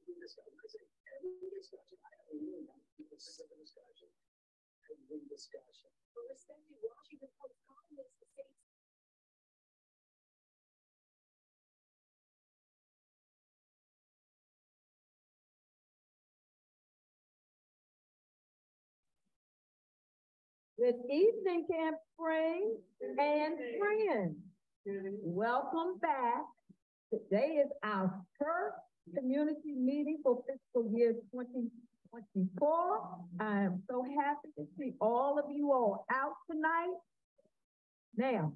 Good evening, Camp Spring and friends. Welcome back. Today is our first community meeting for fiscal year 2024. I am so happy to see all of you all out tonight. Now,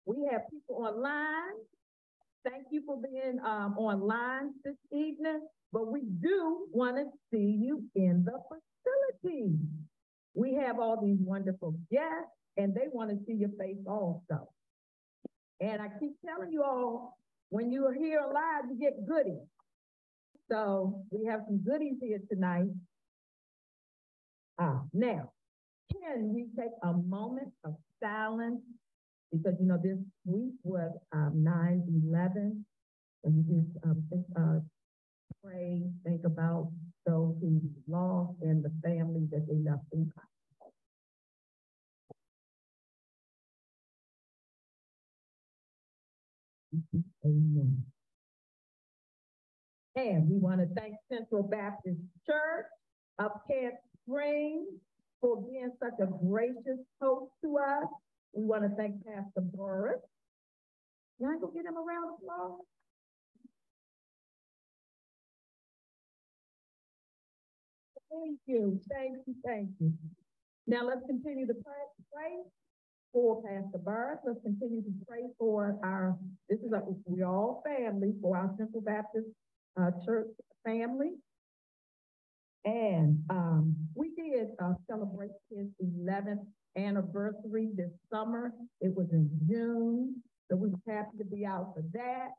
we have people online. Thank you for being online this evening, but we do want to see you in the facility. We have all these wonderful guests, and they want to see your face also. And I keep telling you all, when you are here live, you get goodies. So we have some goodies here tonight. Now, can we take a moment of silence? Because, you know, this week was 9/11, and we just pray, think about those who lost and the family that they left behind. Amen. And we want to thank Central Baptist Church of Camp Spring for being such a gracious host to us. We want to thank Pastor Burris. Y'all go get him around the floor. Thank you, thank you, thank you. Now let's continue to pray for Pastor Burris. Let's continue to pray for we're all family, for our Central Baptist Church family. And we did celebrate his 11th anniversary this summer. It was in June, so we were happy to be out for that.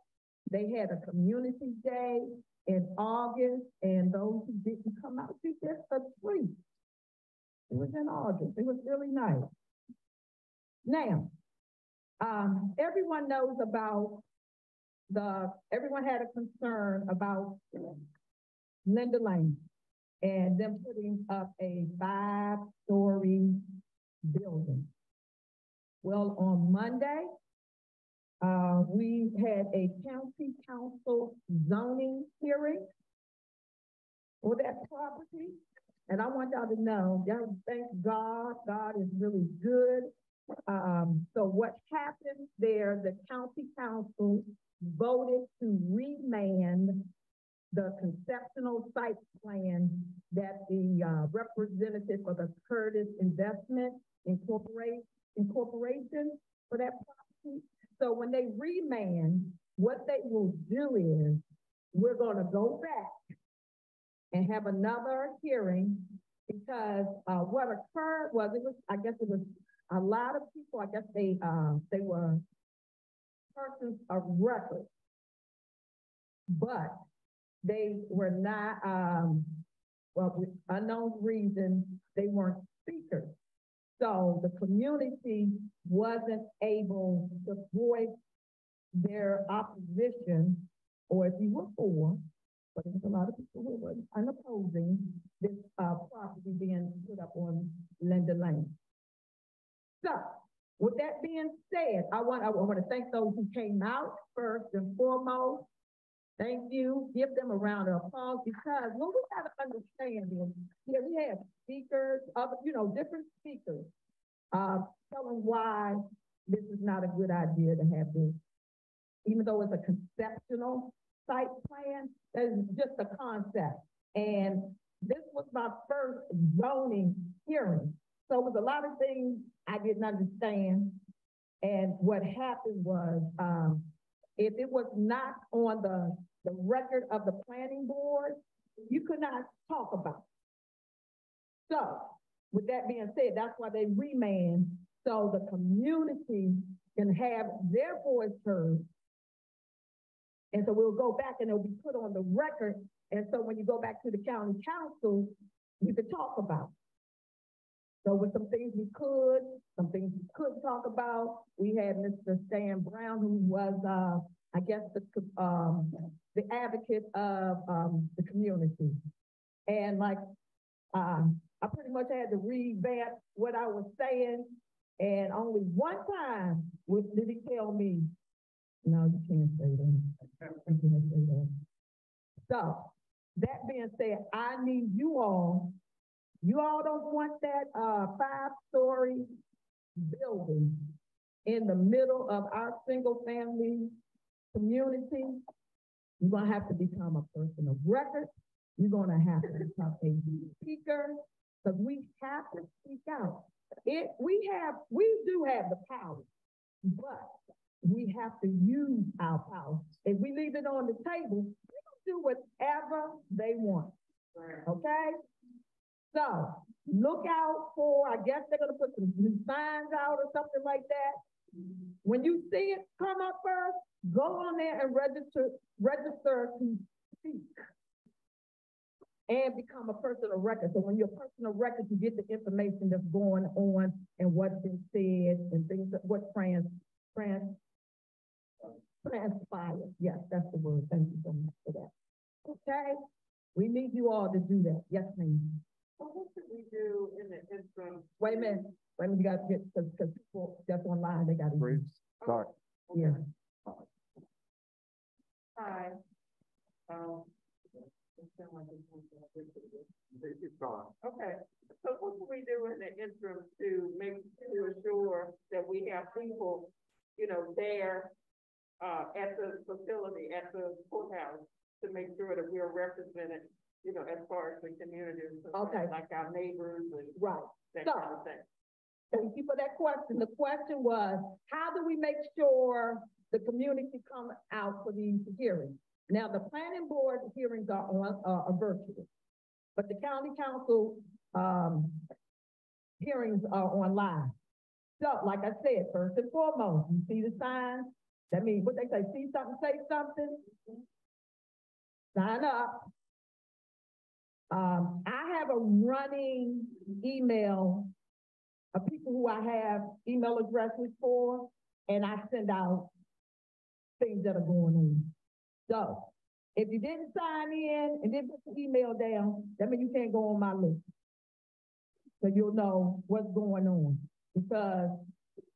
They had a community day in August, and those who didn't come out, you just a treat. It was in August. It was really nice. Now, everyone knows about everyone had a concern about Linda Lane and them putting up a 5-story building. Well, on Monday, we had a county council zoning hearing for that property. And I want y'all to know, y'all thank God, God is really good. So what happened there, the county council voted to remand the conceptual site plan that the representative of the Curtis Investment Incorporation for that property. So when they remand, what they will do is we're going to go back and have another hearing, because what occurred was it was a lot of people. I guess they were persons of record, but they were not, with unknown reason, they weren't speakers. So the community wasn't able to voice their opposition, or if you were for, but there was a lot of people who were unopposing this property being put up on Linda Lane. So, with that being said, I want to thank those who came out first and foremost. Thank you. Give them a round of applause, because when we got to understand this, we have speakers, different speakers, telling why this is not a good idea to have this, even though it's a conceptual site plan. That is just a concept. And this was my first zoning hearing. So it was a lot of things I didn't understand. And what happened was, if it was not on the record of the planning board, you could not talk about it. So with that being said, that's why they remand, so the community can have their voice heard. And so we'll go back and it'll be put on the record. And so when you go back to the county council, you could talk about it. So with some things we could, some things we couldn't talk about. We had Mr. Stan Brown, who was, the advocate of the community. And like, I pretty much had to revamp what I was saying. And only one time did he tell me, no, you can't say that. You can't say that. So that being said, I need you all don't want that 5-story building in the middle of our single family community. You're gonna have to become a person of record. You're gonna have to become a speaker, because we have to speak out. We do have the power, but we have to use our power. If we leave it on the table, we can do whatever they want. Okay? So look out for, I guess they're gonna put some new signs out or something like that. When you see it come up first, go on there and register to speak and become a person of record. So when you're a person of record, you get the information that's going on and what's been said and things that what transpires. Yes, that's the word. Thank you so much for that. Okay, we need you all to do that. Yes, ma'am. So what should we do in the interim? Wait a minute. You got to get, because people that's online, they got to Brief start. Okay. Yeah. Hi. Okay, so what can we do in the interim to assure that we have people, there at the facility, at the courthouse, to make sure that we're represented, as far as the community is concerned, Okay. like our neighbors and Right. that So, kind of thing. Thank you for that question. The question was, how do we make sure the community come out for these hearings? Now, the planning board hearings are virtual, but the county council hearings are online. So, like I said, first and foremost, you see the signs. That means what they say, see something, say something. Sign up. I have a running email of people who I have email addresses for, and I send out things that are going on. So if you didn't sign in and didn't put the email down, that means you can't go on my list. So you'll know what's going on. Because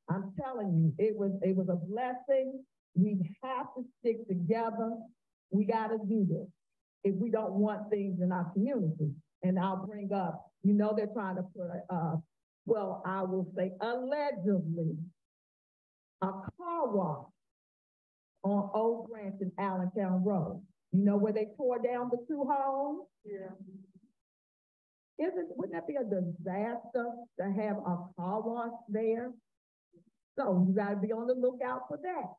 I'm telling you, it was a blessing. We have to stick together. We got to do this if we don't want things in our community. And I'll bring up, they're trying to put, well, I will say allegedly, a car wash on Old Branch and Allentown Road. You know where they tore down the 2 homes? Yeah. Wouldn't that be a disaster to have a car wash there? So you gotta be on the lookout for that.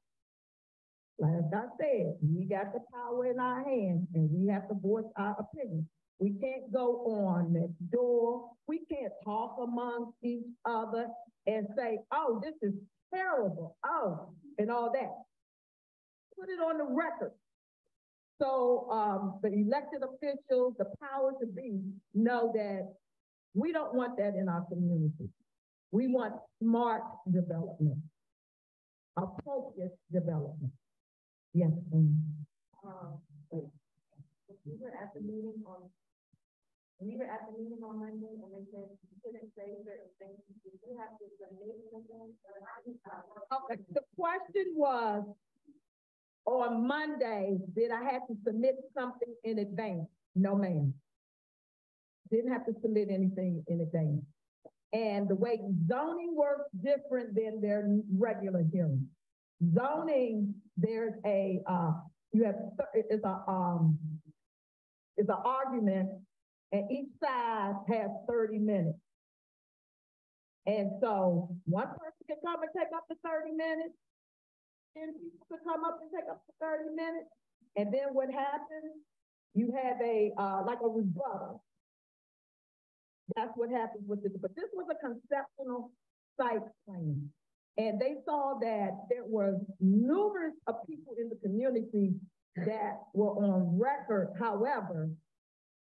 Like I said, we got the power in our hands and we have to voice our opinion. We can't go on next door. We can't talk amongst each other and say, oh, this is terrible, oh, and all that. Put it on the record. So the elected officials, the power to be, know that we don't want that in our community. We want smart development, appropriate development. Yes. We were at the meeting on Monday, and they said you couldn't say certain things. You have to submit something. Okay. The question was, on Monday, did I have to submit something in advance? No, ma'am. Didn't have to submit anything in advance. And the way zoning works different than their regular hearing. Zoning, there's it's an argument, and each side has 30 minutes. And so one person can come and take up to 30 minutes, and people could come up and take up to 30 minutes. And then what happens? You have like a rebuttal. That's what happens with this. But this was a conceptual site plan. And they saw that there were numerous of people in the community that were on record. However,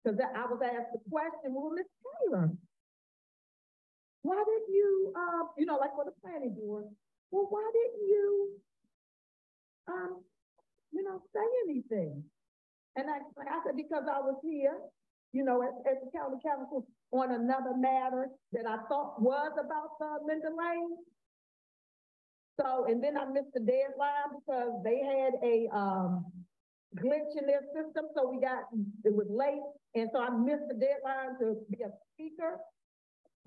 because I was asked the question, well, Ms. Taylor, why didn't you, like for the planning board, well, why didn't you, say anything? And I said, because I was here, you know, at the county council on another matter that I thought was about Linda Lane. So, and then I missed the deadline because they had a glitch in their system. So it was late. And so I missed the deadline to be a speaker.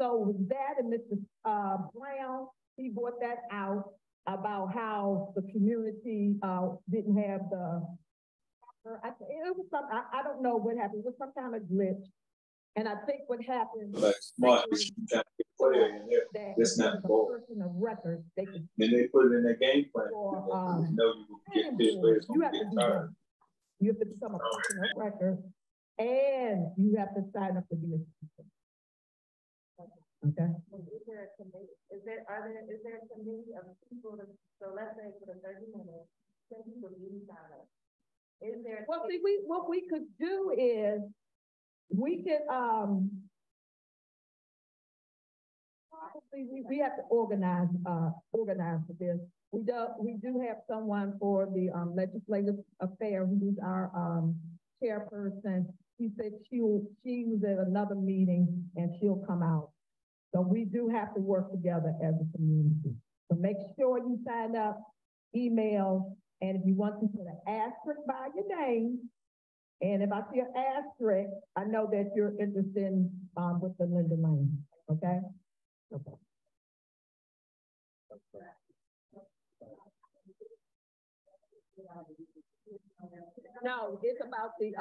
So with that and Mr. Brown, he brought that out about how the community didn't have it was some, I don't know what happened. It was some kind of glitch. And I think what happened like smart that's not bold. Person of record, they could, then they put it in their game plan. For, know you get this way, it's gonna get tired. You have to become a person of record and you have to sign up to be a speaker. Okay. Is there a committee of people so let's say for the 30 minutes, 10 people need to sign up. Is there well see what we could do is we could probably we have to organize for this. We do have someone for the legislative affair who's our chairperson. She said she was at another meeting and she'll come out. So we do have to work together as a community. So make sure you sign up, email, and if you want to put an asterisk by your name, and if I see an asterisk, I know that you're interested in with the Linda Lane. Okay? Okay. No, it's about the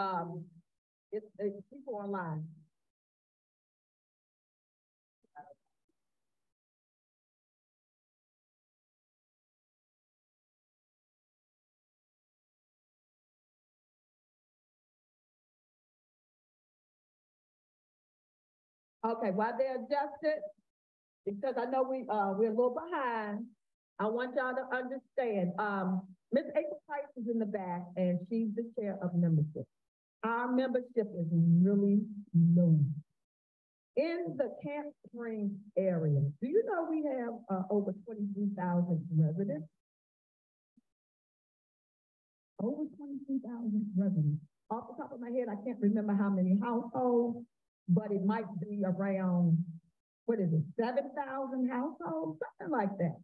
it's people online. Okay, while they're adjusted, because I know we're a little behind, I want y'all to understand. Miss April Price is in the back and she's the chair of membership. Our membership is really low. In the Camp Springs area, do you know we have over 23,000 residents? Over 23,000 residents. Off the top of my head, I can't remember how many households, but it might be around, 7,000 households, something like that.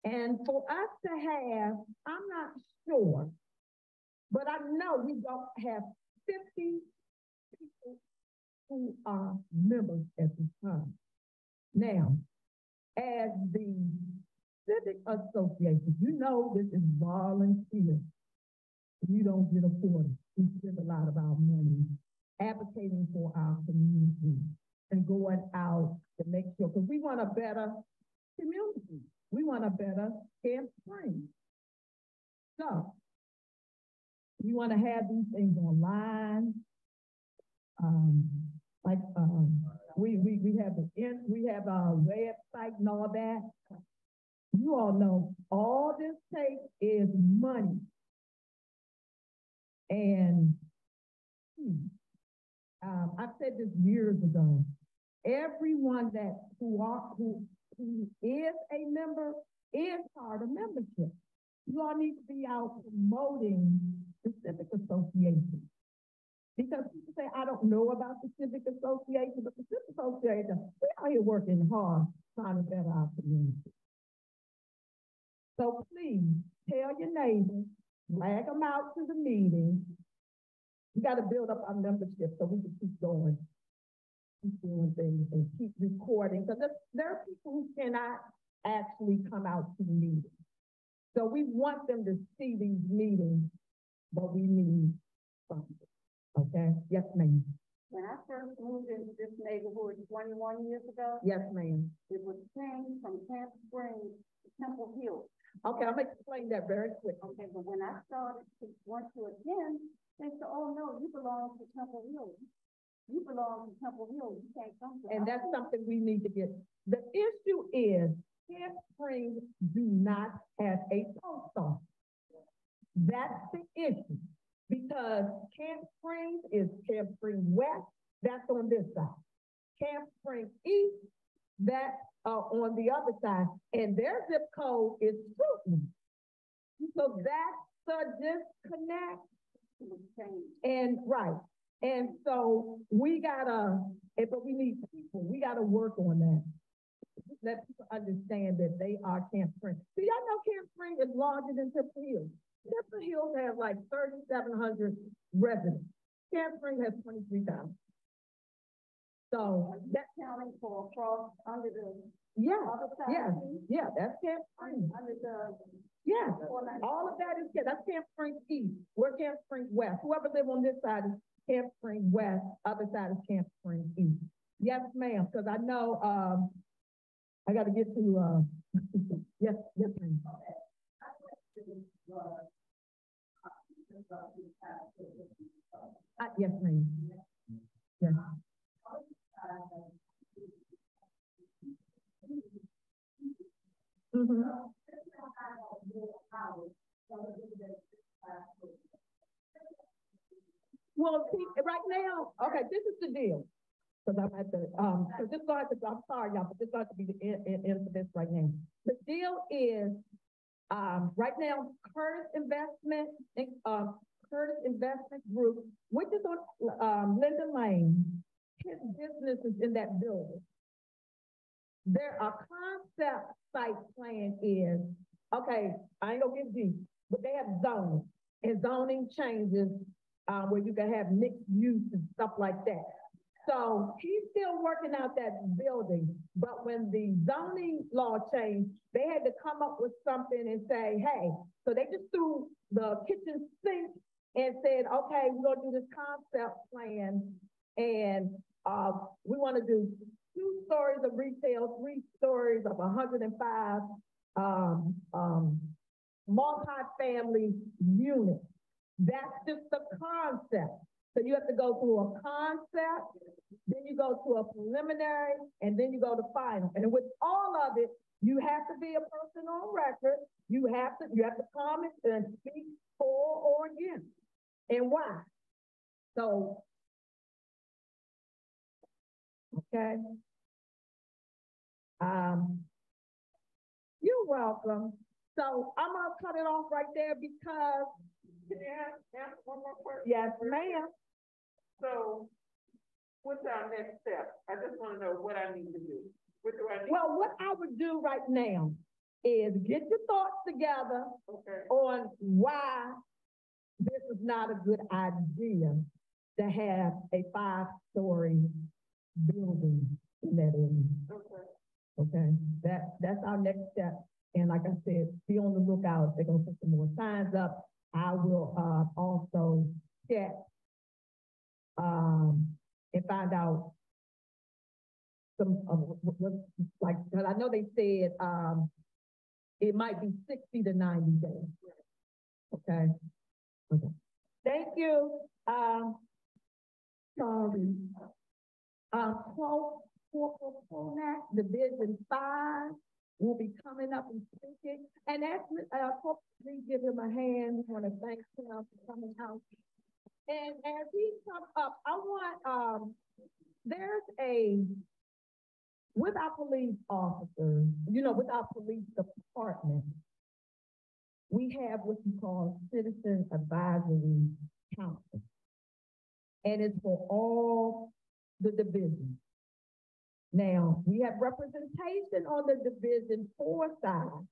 And for us to have, I'm not sure, but I know we don't have 50 people who are members at this time. Now, as the Civic Association, you know this is volunteer. You don't get afforded. We spend a lot of our money advocating for our community and going out to make sure, because we want a better community. We want a better Camp Springs. So, we want to have these things online. We have our website and all that. You all know all this takes is money. And I said this years ago. Everyone who is a member is part of membership. You all need to be out promoting the Civic Association. Because people say, I don't know about the Civic Association, but the Civic Association, we're out here working hard trying to better our community. So please tell your neighbors, drag them out to the meeting. We got to build up our membership so we can keep going, keep doing things and keep recording. Because there are people who cannot actually come out to the meeting. So we want them to see these meetings, but we need something. Okay? Yes, ma'am. When I first moved into this neighborhood 21 years ago, yes, ma'am. It was changed from Camp Springs to Temple Hill. Okay, I'm gonna explain that very quick. Okay, but when I started to want to again, they said, oh no, you belong to Temple Hill. You belong to Temple Hill. You can't come to And that's something we need to get. The issue is Camp Springs do not have a post office. That's the issue. Because Camp Springs is Camp Springs West, that's on this side. Camp Springs East, that's on the other side. And their zip code is Fruitland. So that's the disconnect. And, right, and so we gotta, but we need people, we gotta work on that. Let people understand that they are Camp Spring. See, y'all know Camp Spring is larger than Temple Hills. Temple Hills has like 3,700 residents. Camp Spring has 23,000. So That's counting for across under the yeah, other side. yeah, that's Camp Spring. Under the. Yeah, all of that is, that's Camp Spring East. We're Camp Spring West. Whoever live on this side is Camp Spring West, other side is Camp Spring East. Yes, ma'am, because I know, I gotta get to, yes, ma'am. Yes, ma'am. Yes. Mm-hmm. Well, see, right now, okay, this is the deal. Because I'm at the, because this going to, I'm sorry, y'all, but this going to be the end for this right now. The deal is, right now, Curtis Investment Group, which is on Linda Lane, his business is in that building. There are concept site plan is, okay, I ain't gonna get deep, but they have zoning, and zoning changes where you can have mixed use and stuff like that. So he's still working out that building, but when the zoning law changed, they had to come up with something and say, hey, so they just threw the kitchen sink and said, okay, we're gonna do this concept plan, and we wanna do 2 stories of retail, 3 stories of 105 multi-family units. That's just the concept. So you have to go through a concept, then you go to a preliminary, and then you go to final. And with all of it, you have to be a person on record. You have to comment and speak for or against, and why. So, okay. You're welcome. So I'm gonna cut it off right there because. Can I ask one more question? Yes, ma'am. So, what's our next step? I just want to know what I need to do. What do I need? Well, what I would do right now is get your thoughts together on why this is not a good idea to have a 5-story building in that area. Okay, that's our next step. And like I said, be on the lookout. They're gonna put some more signs up. I will also check and find out some of like, because I know they said it might be 60 to 90 days. Okay. Okay. Thank you. Sorry. Corporal Ponak, Division 5, will be coming up and speaking. And as please give him a hand. We want to thank him for coming out. And as he comes up, I want with our police officers, with our police department, we have what you call Citizen Advisory Council. And it's for all the divisions. Now, we have representation on the Division 4 side,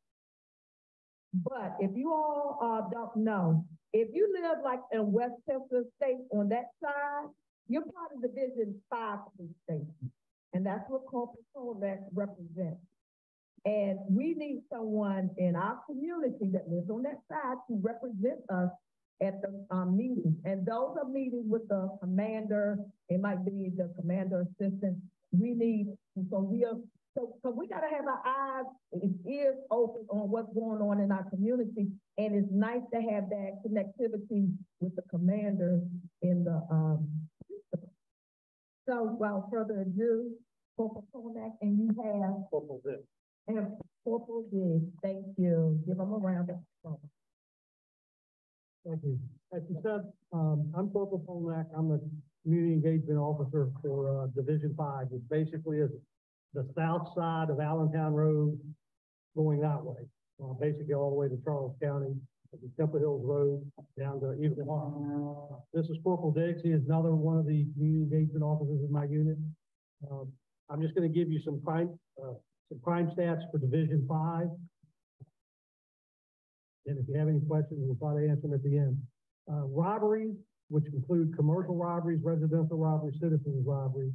but if you all don't know, if you live like in Westchester State on that side, you're part of Division 5 police station, and that's what Corporal Ponak represents. And we need someone in our community that lives on that side to represent us at the meetings. And those are meetings with the commander, it might be the commander assistant. We need, so we gotta have our eyes and ears open on what's going on in our community. And it's nice to have that connectivity with the commander in the, so without further ado, Corporal Ponak, and you have Corporal Dick. And Corporal Dick, thank you. Give them a round of applause. Thank you. As you said, I'm Corporal Ponak. I'm the Community Engagement Officer for Division 5, which basically is the south side of Allentown Road going that way, basically all the way to Charles County. Temple Hills Road down to Eagle Park. This is Corporal Diggs. He is another one of the community engagement officers in my unit. I'm just going to give you some crime stats for Division 5. And if you have any questions, we'll probably answer them at the end. Robberies, which include commercial robberies, residential robberies, citizens robberies,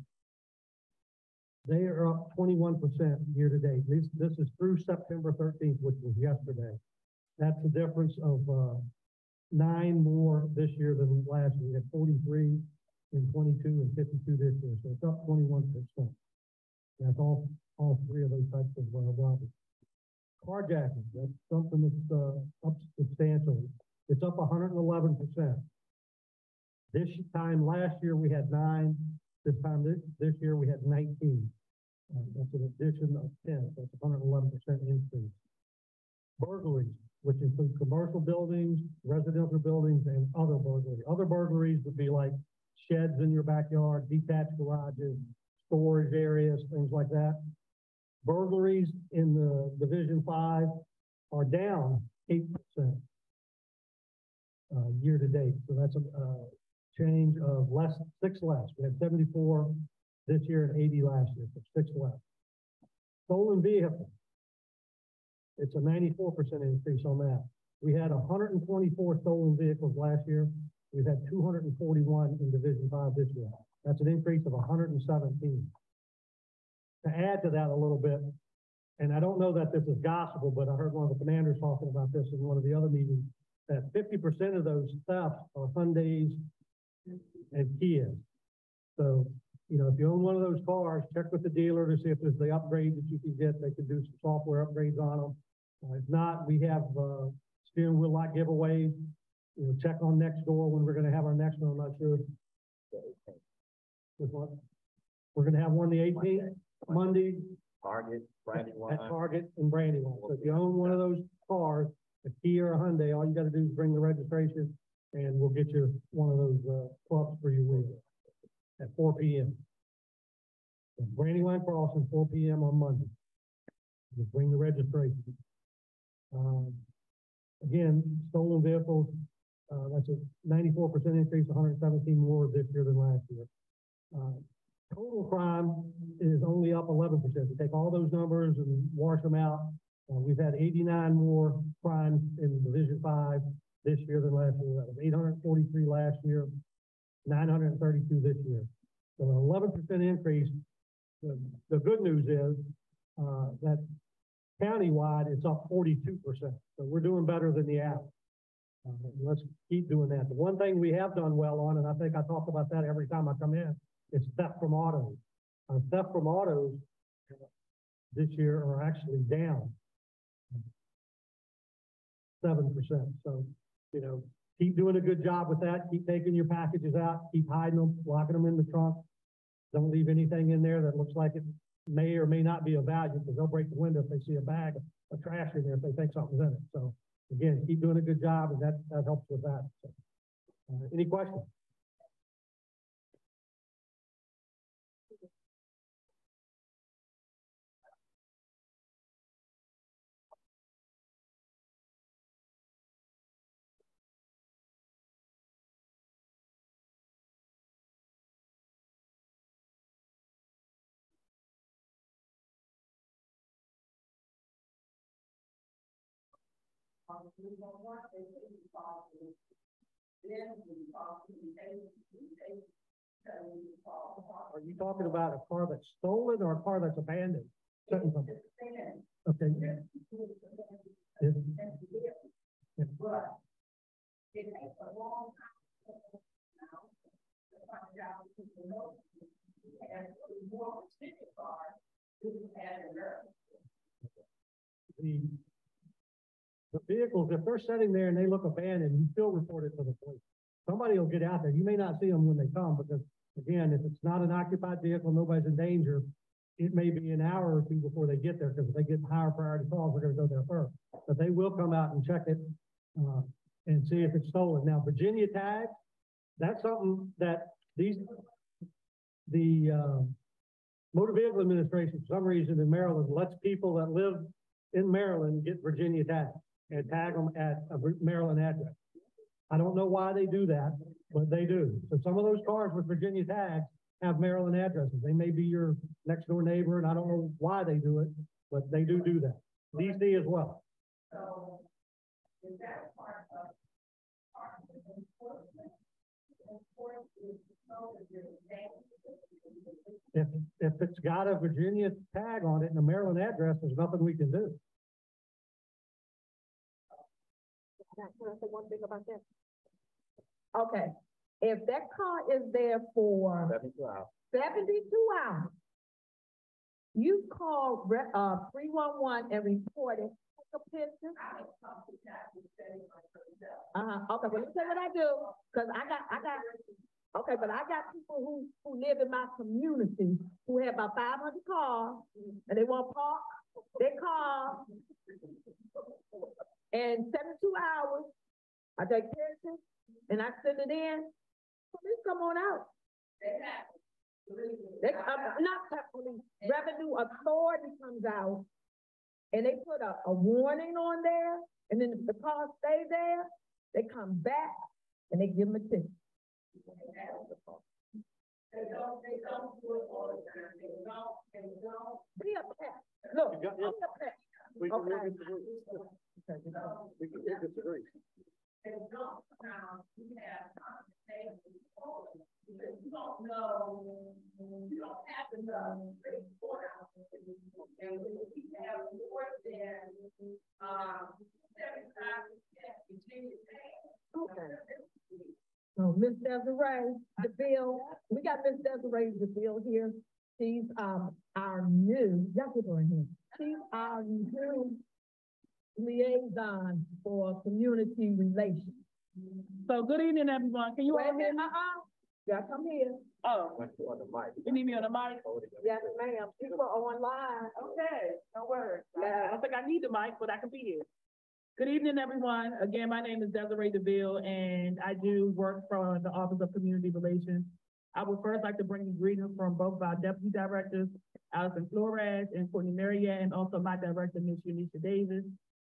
they are up 21% year to date. This is through September 13th, which was yesterday. That's a difference of 9 more this year than last year. We had 43 in 22 and 52 this year, so it's up 21%. That's all three of those types of robberies. Carjacking, that's something that's up substantially. It's up 111%. This time last year we had 9. This year we had 19. That's an addition of 10. That's a 111% increase. Burglaries, which include commercial buildings, residential buildings, and other burglaries. Other burglaries would be like sheds in your backyard, detached garages, storage areas, things like that. Burglaries in the Division 5 are down 8% year to date. So that's a change of 6 less. We had 74 this year and 80 last year, so 6 less. Stolen vehicles. It's a 94% increase on that. We had 124 stolen vehicles last year. We've had 241 in Division 5 this year. That's an increase of 117. To add to that a little bit, and I don't know that this is gospel, but I heard one of the commanders talking about this in one of the other meetings, that 50% of those thefts are Hyundais and Kias. So, you know, if you own one of those cars, check with the dealer to see if there's the upgrade that you can get. They can do some software upgrades on them. If not, we have steering wheel lock giveaways. You know, check on next door when we're going to have our next one. I'm not sure. This one. We're going to have one the 18th, Monday. Target, Brandywine. At Target and Brandywine. So if you own one of those cars, a Kia or a Hyundai, all you got to do is bring the registration, and we'll get you one of those clubs for your week at 4 p.m. Brandywine Crossing, 4 p.m. on Monday. Just bring the registration. Again, stolen vehicles, that's a 94% increase, 117 more this year than last year. Total crime is only up 11%. We take all those numbers and wash them out. We've had 89 more crimes in Division 5 this year than last year. That was 843 last year, 932 this year. So an 11% increase. The good news is that countywide, it's up 42%. So we're doing better than the average. Let's keep doing that. The one thing we have done well on, and I think I talk about that every time I come in, is theft from autos. Theft from autos this year are actually down 7%. So, you know, keep doing a good job with that. Keep taking your packages out, keep hiding them, locking them in the trunk. Don't leave anything in there that looks like it may or may not be of value, because they'll break the window if they see a bag of trash in there if they think something's in it. So again, keep doing a good job, and that helps with that. So, any questions? Are you talking about a car that's stolen or a car that's abandoned? Okay. Yeah. But it takes a long time now to find out people know, and more specific cars who had the vehicles, if they're sitting there and they look abandoned, you still report it to the police. Somebody will get out there. You may not see them when they come, because again, if it's not an occupied vehicle, nobody's in danger, it may be an hour or two before they get there, because if they get higher priority calls, they're going to go there first. But they will come out and check it and see if it's stolen. Now, Virginia tag, that's something that the Motor Vehicle Administration, for some reason in Maryland, lets people that live in Maryland get Virginia tags. and tag them at a Maryland address. I don't know why they do that, but they do. So some of those cars with Virginia tags have Maryland addresses. They may be your next door neighbor, and I don't know why they do it, but they do that. DC as well. So, is that part of enforcement? If it's got a Virginia tag on it and a Maryland address, there's nothing we can do. Can I say one thing about that? Okay, if that car is there for 72 hours, you call, 311 and report it, take a picture. Okay, well, let me tell you what I do, cause I got, okay, but I got people who live in my community who have about 500 cars, and they want to park their car. And 72 hours, I take pictures, and I send it in, police come on out. Not police, revenue authority comes out, and they put a warning on there, and then if the car stay there, they come back, and they give them a ticket. They don't do it all the time. They don't. Be a pet. Look, be a pet. We can Okay. disagree. We can disagree. They don't now, you have conversations. Because you don't know, you don't have to know. And when you have more than, every time you change your name. Okay. So Miss Desiree DeVille, we got Miss Desiree DeVille here. She's, our new, y'all put her in here. She's our new liaison for community relations. So good evening, everyone. Can you all hear me? Yeah, come here. Oh, you need me on the mic? Yes, ma'am. People are online. Okay, no worries. I Yeah. don't think I need the mic, but I can be here. Good evening, everyone. Again, my name is Desiree DeVille, and I do work for the Office of Community Relations. I would first like to bring you greetings from both of our deputy directors, Allison Flores and Courtney Mariette, and also my director, Ms. Unisha Davis,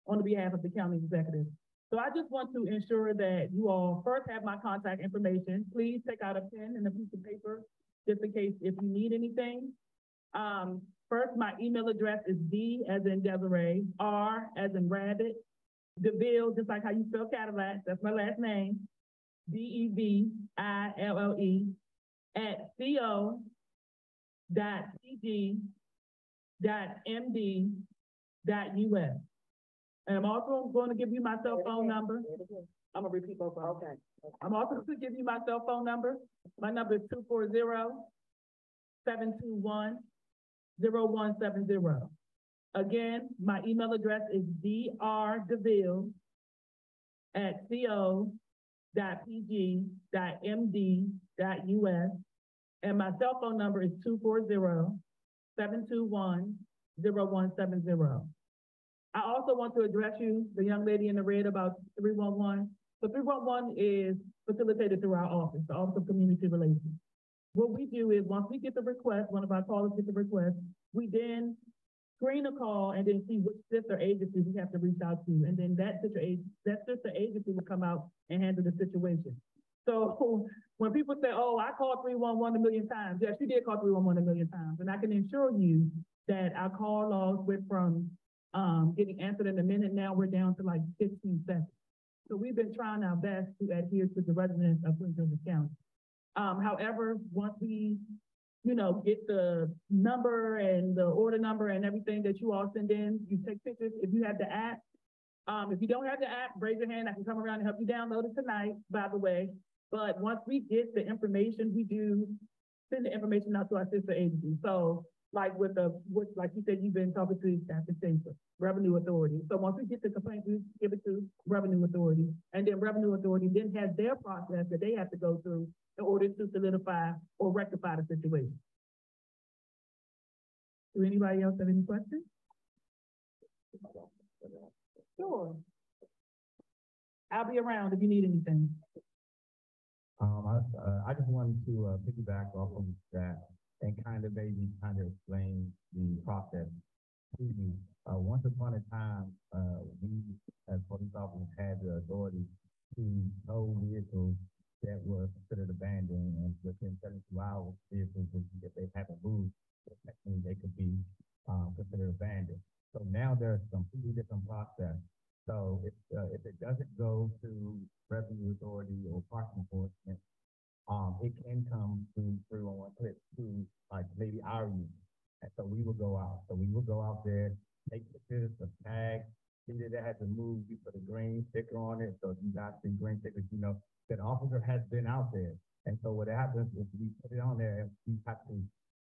on behalf of the county executive. So I just want to ensure that you all first have my contact information. Please take out a pen and a piece of paper, just in case if you need anything. First, my email address is D as in Desiree, R as in Rabbit, DeVille, just like how you spell Cadillac, that's my last name, DEVILLE @co.cg.md.us. And I'm also going to give you my cell phone number. I'm gonna repeat both of them. Okay. I'm also going to give you my cell phone number. My number is 240-721-0170. Again, my email address is drdeville@co.pg.md.us. And my cell phone number is 240-721-0170. I also want to address you, the young lady in the red, about 311. So 311 is facilitated through our office, the Office of Community Relations. What we do is once we get the request, one of our callers gets the request, we then screen a call and then see which sister agency we have to reach out to. And then that sister agency will come out and handle the situation. So when people say, oh, I called 311 a million times, yes, you did call 311 a million times. And I can assure you that our call logs went from getting answered in a minute, now we're down to like 15 seconds. So we've been trying our best to adhere to the residents of Prince George's County. However, once we, get the number and the order number and everything that you all send in, you take pictures. If you have the app, if you don't have the app, raise your hand. I can come around and help you download it tonight, by the way. But once we get the information, we do send the information out to our sister agency. So like like you said, you've been talking to Revenue Authority. So once we get the complaint, we give it to Revenue Authority, and then Revenue Authority then has their process that they have to go through in order to solidify or rectify the situation. Do anybody else have any questions? Sure. I'll be around if you need anything. I just wanted to piggyback off of that and kind of explain the process to you. Once upon a time, we as police officers had the authority to tow vehicles that were considered abandoned, and within 72 hours, vehicles, if they haven't moved, technically they could be considered abandoned. So now there's a completely different process. So if it doesn't go to revenue authority or park enforcement, it can come through 311 clips to like maybe our unit. And so we will go out. So we will go out there, take pictures of tags, either that had to move, you put a green sticker on it. So if you guys see green stickers, you know that officer has been out there. And so what happens is we put it on there and we have to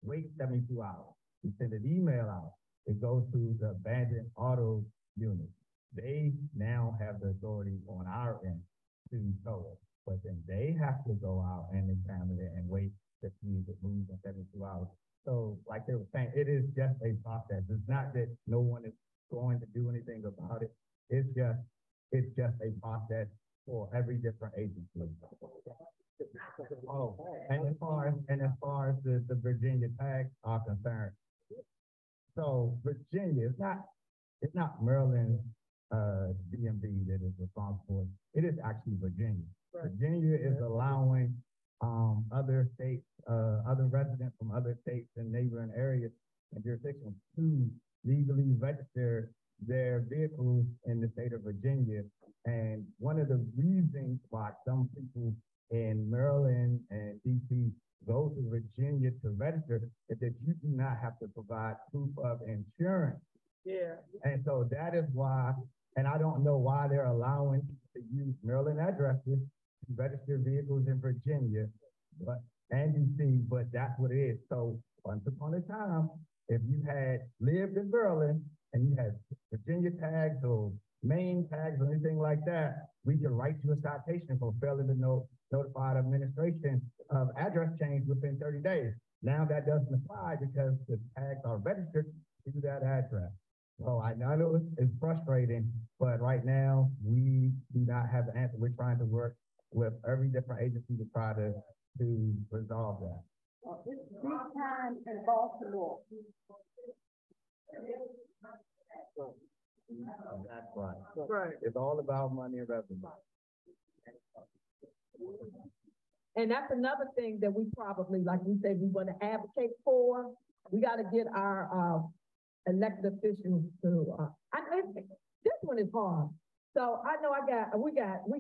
wait 72 hours. We send an email out. It goes to the abandoned auto unit. They now have the authority on our end to tow it, but then they have to go out and examine it and wait to see if it moves in 72 hours. So like they were saying, it is just a process. It's not that no one is going to do anything about it. It's just a process for every different agency. Oh, and as far as the Virginia tags are concerned, so Virginia, it's not Maryland DMV that is responsible. It is actually Virginia. Right. Virginia is allowing other states, other residents from other states and neighboring areas and jurisdictions to legally register their vehicles in the state of Virginia. And one of the reasons why some people in Maryland and DC go to Virginia to register is that you do not have to provide proof of insurance. Yeah. And so that is why, and I don't know why they're allowing to use Maryland addresses to register vehicles in Virginia, and DC, but that's what it is. So once upon a time, if you had lived in Maryland and you had Virginia tags or Maine tags or anything like that, we could write you a citation for failing to notify the administration of address change within 30 days. Now that doesn't apply because the tags are registered to that address. So I know it's frustrating, but right now we do not have the answer. We're trying to work with every different agency to try to resolve that. It's big time in Baltimore. That's right. Right. It's all about money and revenue. And that's another thing that we probably, like we said, we want to advocate for. We got to get our elected officials to. This one is hard. So I know we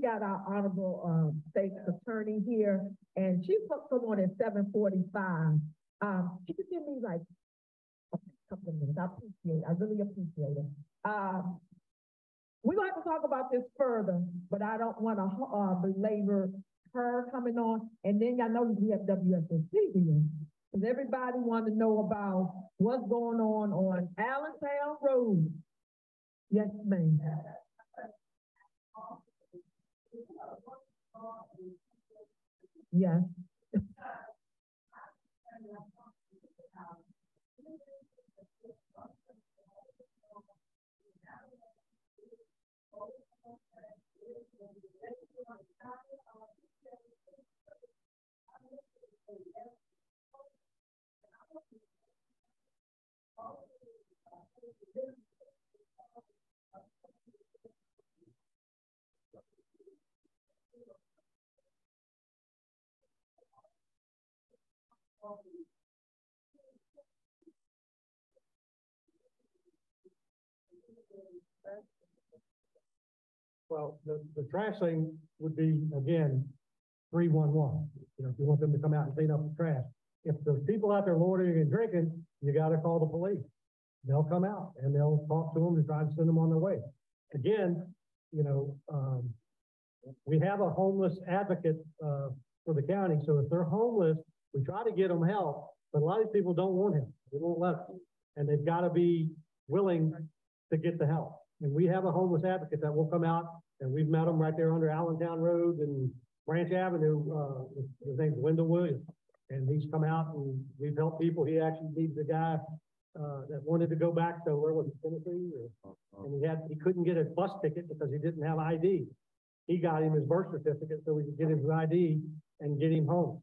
got our honorable state attorney here, and she put on at 7:45. She could give me like a couple of minutes. I really appreciate it. We're going to have to talk about this further, but I don't want to belabor her coming on. And then y'all know we have WSSC here. Because everybody want to know about what's going on Allentown Road. Yes, ma'am. Yes. Well, the trash thing would be, again, 311. You know, if you want them to come out and clean up the trash. If there's people out there loitering and drinking, you got to call the police. They'll come out and they'll talk to them and try to send them on their way. Again, you know, we have a homeless advocate for the county. So if they're homeless, we try to get them help, but a lot of these people don't want help. They won't let them. And they've got to be willing to get the help. And we have a homeless advocate that will come out, and we've met him right there under Allentown Road and Branch Avenue. His name's Wendell Williams. And he's come out and we've helped people. He actually needs a guy that wanted to go back to where was it, Tennessee? And he couldn't get a bus ticket because he didn't have ID. He got him his birth certificate so we could get his ID and get him home.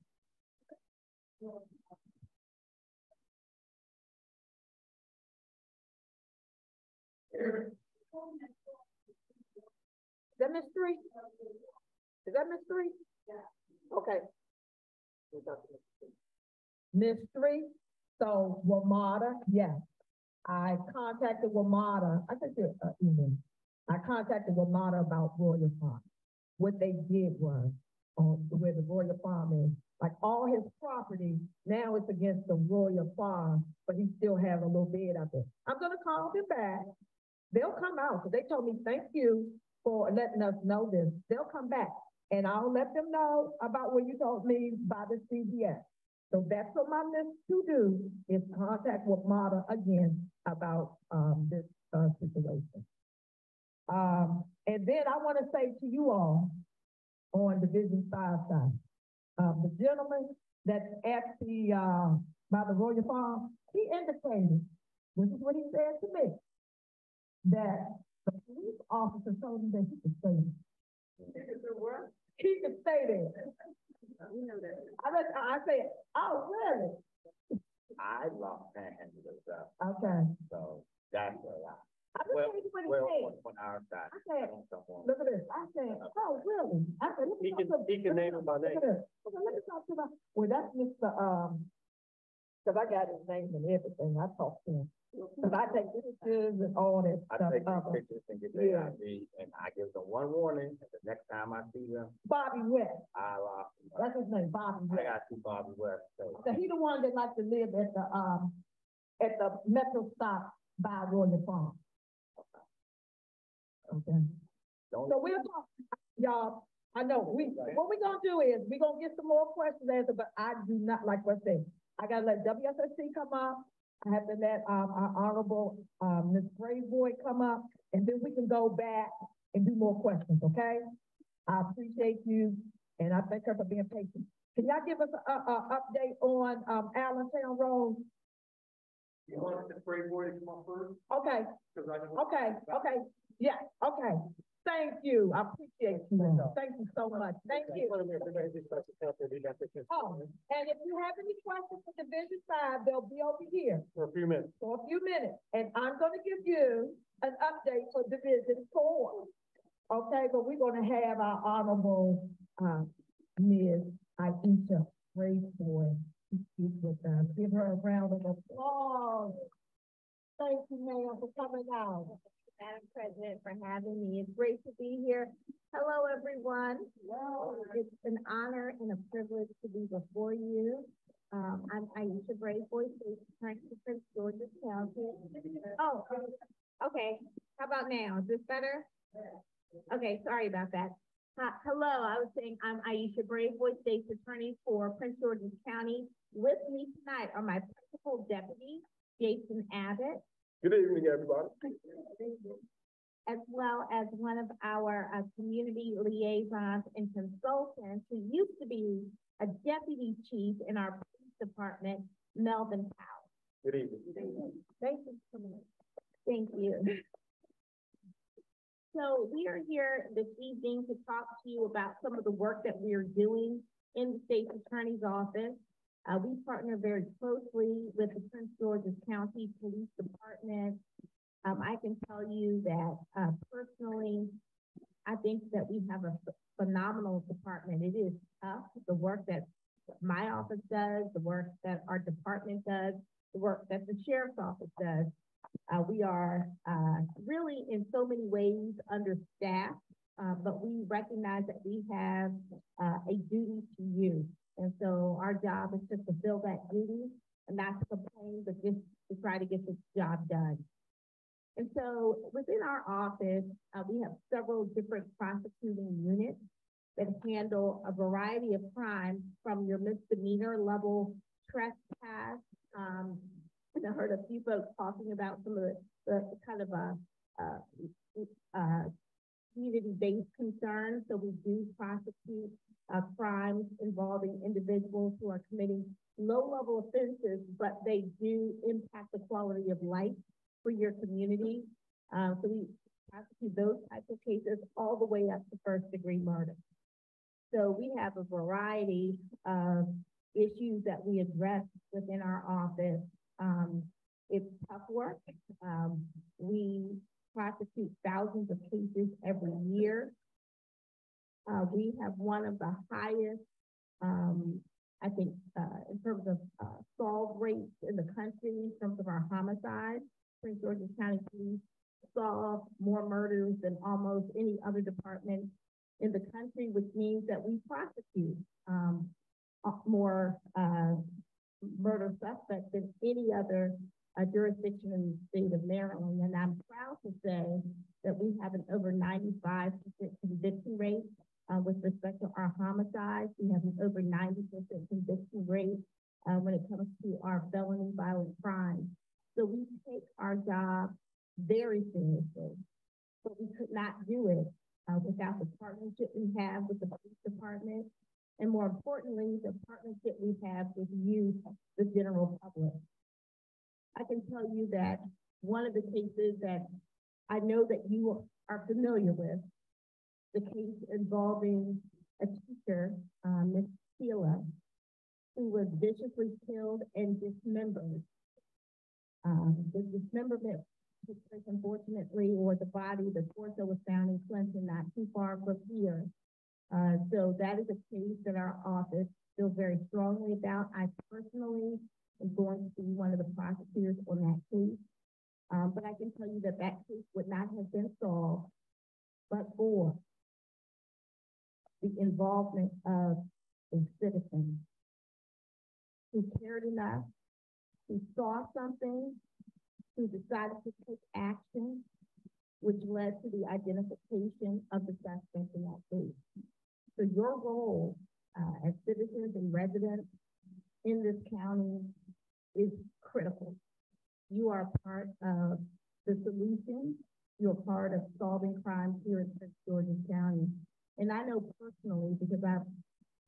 that Miss Three? Is that Miss Three? Okay. Miss Three, so WMATA, yes. I contacted WMATA, I sent you an email. I contacted WMATA about Royal Farm. What they did was, on where the Royal Farm is, like all his property, now it's against the Royal Farm, but he still has a little bed out there. I'm gonna call them back. They'll come out, because they told me, thank you for letting us know this. They'll come back, and I'll let them know about what you told me by the CBS. So that's what my list to do, is contact WMATA again about this situation. And then I want to say to you all on Division 5 side, the gentleman that's at the by the Royal Farm, he indicated, this is what he said to me, that the police officer told him that he could stay there. He could stay there. You know that. I said, oh, really? I lost panhandle as well, Okay. so that's where I just tell you what he said. on our side. I said, look at this. I said, oh, really? I said, let me talk to He can name him by name. Look at this. I said, let me talk to my, well, that's Mr. Cause I got his name and everything. I talked to him. Cause I take pictures and all that I stuff. take these pictures and get Yeah. their ID, and I give them one warning, and the next time I see them, Bobby West. I lost. That's his name, Bobby I West. got two Bobby West, so. So he the one that likes to live at the Metro stop by Royal Farm. Okay. So we'll talk, y'all. I know, what we're gonna do is, we're gonna get some more questions answered, but I do not, like what I said, I gotta let WSSC come up. I have to let, our honorable, Ms. Brayboy come up, and then we can go back and do more questions, okay? I appreciate you, and I thank her for being patient. Can y'all give us a update on, Allentown Road? You want the spray boy to come up first? Okay, okay, yeah, okay. Thank you, I appreciate you, thank you so much, thank you. Oh, and if you have any questions for Division 5, they'll be over here For a few minutes. for a few minutes, and I'm gonna give you an update for Division 4. Okay, but we're gonna have our honorable, Ms. Aisha Brayboy to speak with us. Give her a round of applause. Thank you, ma'am, for coming out. Madam President, for having me. It's great to be here. Hello, everyone. It's an honor and a privilege to be before you. I'm Aisha Brayboy, State Attorney for Prince George's County. Oh, okay. How about now? Is this better? Okay, sorry about that. Hello, I was saying I'm Aisha Brayboy, State Attorney for Prince George's County. With me tonight are my principal deputy, Jason Abbott. Good evening, everybody. As well as one of our community liaisons and consultants who used to be a deputy chief in our police department, Melvin Powell. Good evening. Thank you for coming. Thank you. So we are here this evening to talk to you about some of the work that we are doing in the state's attorney's office. We partner very closely with the Prince George's County Police Department. I can tell you that personally, I think that we have a phenomenal department. It is tough, the work that my office does, the work that our department does, the work that the sheriff's office does. We are really in so many ways understaffed, but we recognize that we have a duty to you. And so our job is to fulfill that duty and not to complain, but just to try to get this job done. And so within our office, we have several different prosecuting units that handle a variety of crimes, from your misdemeanor level trespass. I heard a few folks talking about some of the kind of community-based concerns. So we do prosecute crimes involving individuals who are committing low-level offenses, but they do impact the quality of life for your community. So we prosecute those types of cases all the way up to first-degree murder. So we have a variety of issues that we address within our office. It's tough work. We prosecute thousands of cases every year. We have one of the highest, I think, in terms of solve rates in the country, in terms of our homicides. Prince George's County Police solve more murders than almost any other department in the country, which means that we prosecute more murder suspects than any other jurisdiction in the state of Maryland. And I'm proud to say that we have an over 95% conviction rate with respect to our homicides. We have an over 90% conviction rate when it comes to our felony violent crimes. So we take our job very seriously, but we could not do it without the partnership we have with the police department, and more importantly, the partnership we have with you, the general public. I can tell you that one of the cases that I know that you are familiar with, the case involving a teacher, Miss Sheila, who was viciously killed and dismembered. The dismemberment took place, unfortunately, or the body, the torso was found in Clinton, not too far from here. So that is a case that our office feels very strongly about. I personally am going to be one of the prosecutors on that case. But I can tell you that that case would not have been solved but for the involvement of a citizen who cared enough, who saw something, who decided to take action, which led to the identification of the suspect in that case. So your role as citizens and residents in this county is critical. You are part of the solution. You're part of solving crimes here in Prince George's County. And I know personally, because I've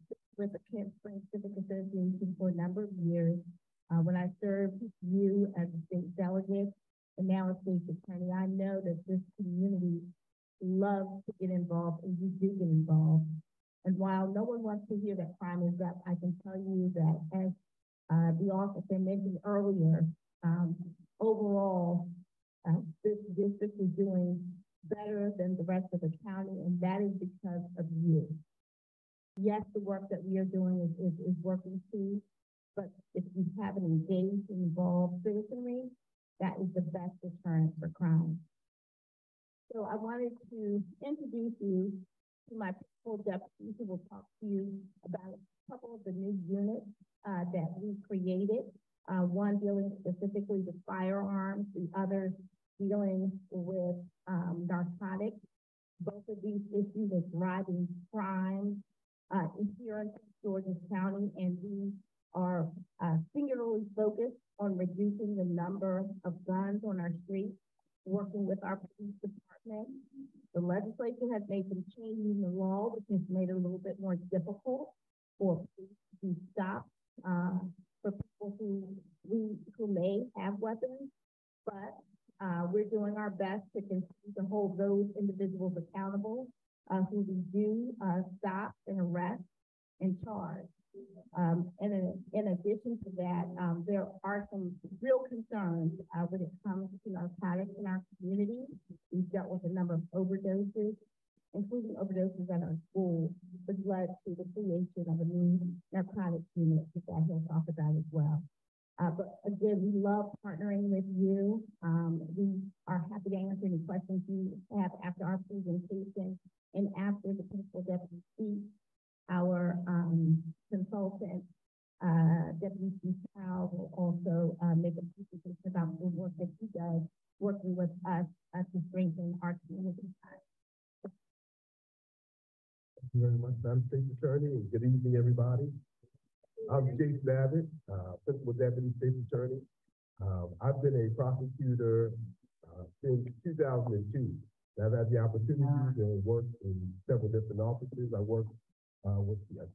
been with the Kent Springs Civic Association for a number of years, when I served you as a state delegate and now a state attorney, I know that this community loves to get involved, and you do get involved. And while no one wants to hear that crime is up, I can tell you that as the officer mentioned earlier, overall, this district is doing better than the rest of the county, and that is because of you. Yes, the work that we are doing is working too, but if you have an engaged and involved citizenry, that is the best deterrent for crime. So I wanted to introduce you to my principal deputies who will talk to you about a couple of the new units that we created. One dealing specifically with firearms, the other dealing with narcotics. Both of these issues are driving crime here in Prince George's County, and we are singularly focused on reducing the number of guns on our streets, working with our police department. The legislature has made some changes in the law, which has made it a little bit more difficult for police to stop for people who may have weapons, but we're doing our best to continue to hold those individuals accountable who we do stop and arrest and charge. And in addition to that, there are some real concerns when it comes to narcotics in our community. We've dealt with a number of overdoses, including overdoses at our school, which led to the creation of a new narcotics unit, which I will talk about as well. But again, we love partnering with you. We are happy to answer any questions you have after our presentation and after the principal deputy speaks. Our consultant, Deputy Chief Powell, will also make a presentation about the work that he does working with us to strengthen our community. Thank you very much, Madam State Attorney, and good evening, everybody. I'm Jason Abbott, Principal Deputy State Attorney. I've been a prosecutor since 2002. I've had the opportunity to work in several different offices. I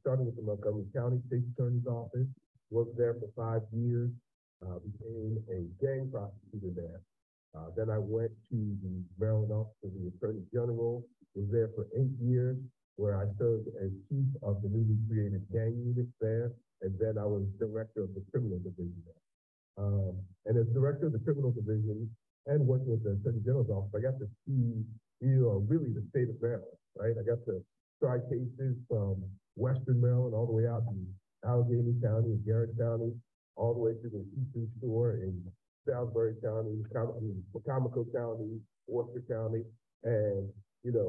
started with the Montgomery County State Attorney's Office, worked there for 5 years, became a gang prosecutor there. Then I went to the Maryland Office of the Attorney General, was there for 8 years, where I served as chief of the newly created gang unit there, and then I was director of the criminal division there. And as director of the criminal division, and working with the Attorney General's office, I got to see, really the state of Maryland, right? I got to try cases from Western Maryland all the way out to Allegheny County and Garrett County, all the way to the Eastern Shore in Salisbury County, Wacomico County, Worcester County. And,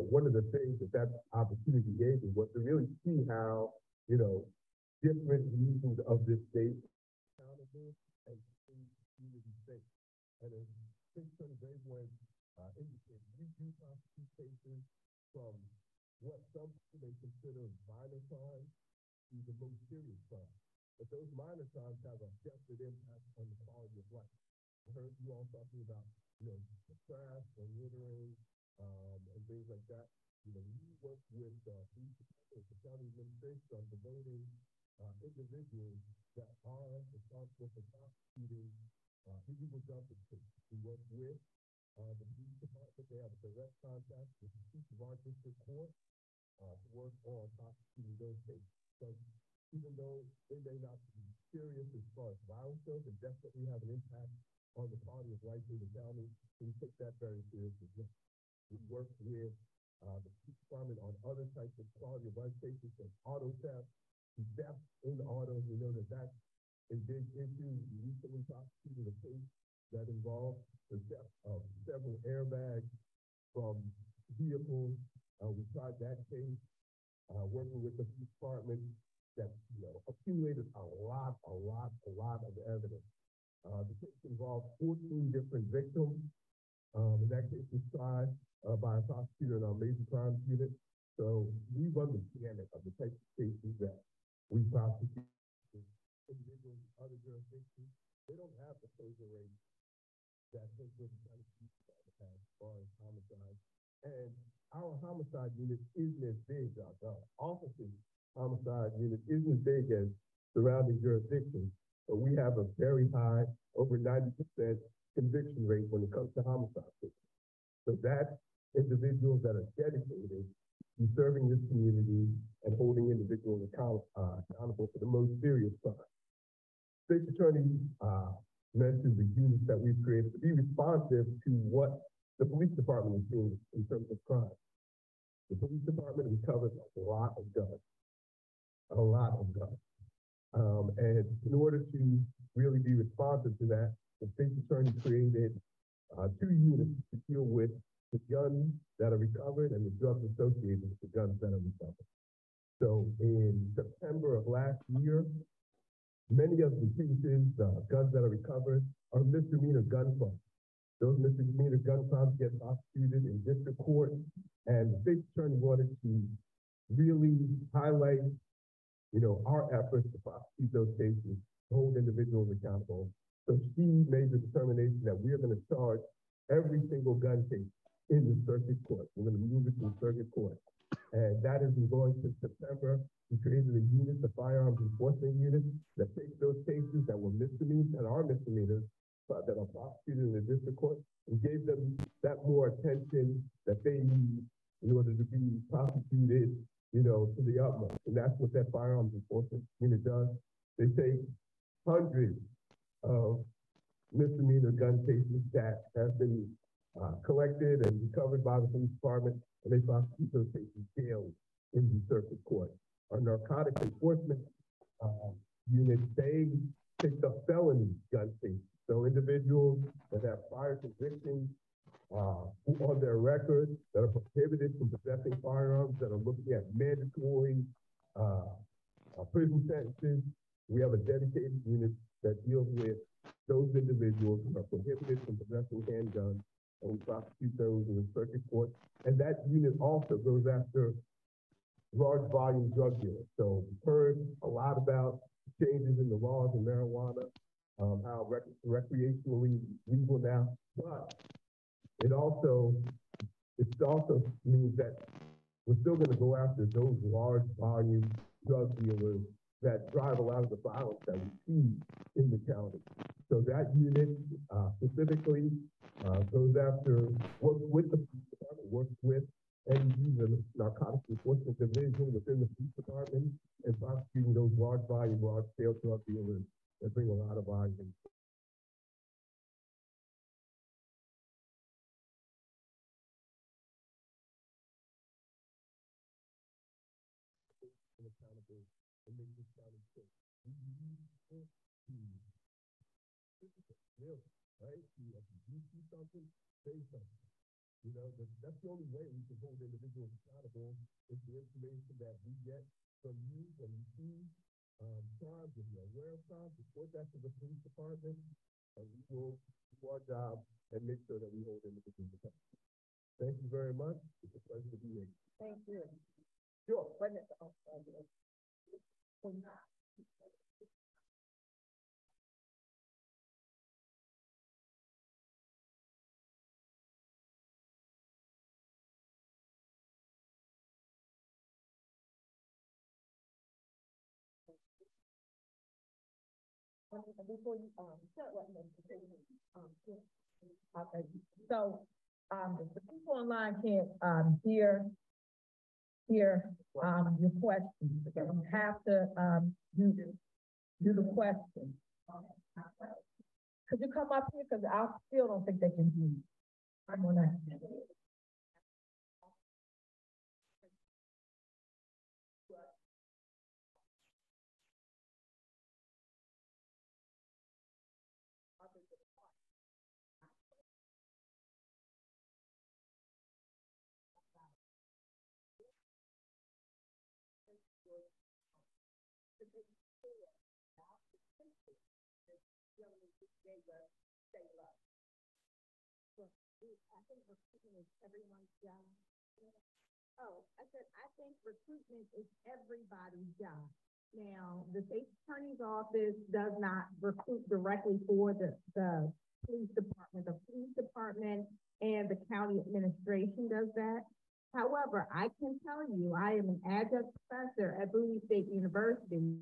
one of the things that opportunity gave me was to really see how, different regions of this state accountable and community safe. And as Attorney Braithwaite indicated, we do prosecute cases from what some people may consider minor crimes to the most serious crimes. But those minor crimes have a definite impact on the quality of life. I heard you all talking about, the trash and littering, and things like that. We work with the county administration on devoting individuals that are responsible for prosecuting illegal jumping cases. We work with the police department. They have a direct contact with the chief of our district court to work on prosecuting those cases. So even though they may not be serious as far as violence goes, they definitely have an impact on the quality of life in the county. So we take that very seriously. We work with the police department on other types of quality of life cases, like auto theft, theft in autos. We know that that's a big issue. We recently prosecuted a case that involved the theft of several airbags from vehicles. We tried that case, working with the police department that accumulated a lot of evidence. The case involved 14 different victims. And that case was tried by a prosecutor in our major crimes unit. So we run the gamut of the types of cases that we prosecute. Individuals in other jurisdictions, they don't have the closure rate that those kind of people have as far as homicide. And our homicide unit isn't as big, our office's homicide unit isn't as big as surrounding jurisdictions, but we have a very high, over 90% conviction rate when it comes to homicide cases. So that's individuals that are dedicated to serving this community and holding individuals accountable for the most serious crimes. State's attorney mentioned the units that we've created to be responsive to what the police department is doing in terms of crime. The police department recovers a lot of guns. And in order to really be responsive to that, the state's attorney created 2 units to deal with the guns that are recovered and the drugs associated with the guns that are recovered. So in September of last year, many of the cases, guns that are recovered, are misdemeanor gun crimes. Those misdemeanor gun crimes get prosecuted in district court, and the state attorney wanted to really highlight, our efforts to prosecute those cases, hold individuals accountable. So she made the determination that we are going to charge every single gun case in the circuit court. We're going to move it to the circuit court. And that has been going since September. We created a unit, the firearms enforcement unit, that takes those cases that were misdemeanors and are misdemeanors that are prosecuted in the district court and gave them that more attention that they need in order to be prosecuted, to the utmost. And that's what that firearms enforcement unit does. They take hundreds of misdemeanor gun cases that have been collected and recovered by the police department, and they prosecute those cases daily in the circuit court. Our narcotics enforcement unit, they take the felony gun cases. So individuals that have prior convictions on their record, that are prohibited from possessing firearms, that are looking at mandatory prison sentences. We have a dedicated unit that deals with those individuals who are prohibited from possessing handguns, and we prosecute those in the circuit court. And that unit also goes after large volume drug dealers. So we've heard a lot about changes in the laws of marijuana, how recreationally legal now, but it also means that we're still going to go after those large volume drug dealers that drive a lot of the violence that we see in the county. So that unit specifically goes after, works with the police department, works with NED, the Narcotics Enforcement Division within the police department, and prosecuting those large volume, large scale drug dealers that bring a lot of volume and accountable and make this county safe. We need people to, really, right? If you see something, say something. You know, that's the only way we can hold individuals accountable is the information that we get from you when you see crimes, if you're aware of crimes, report that to the police department, and we will do our job and make sure that we hold individuals accountable. Thank you very much. It's a pleasure to be here. Thank you. Sure. Wait a minute. Oh, before you, start what okay, so, the people online can't, hear your questions, okay, you have to, do the question. Could you come up here, because I still don't think they can hear you. I'm gonna. I think recruitment is everyone's job. Oh, I said, I think recruitment is everybody's job. Now, the state attorney's office does not recruit directly for the police department. The police department and the county administration does that. However, I can tell you, I am an adjunct professor at Bowie State University.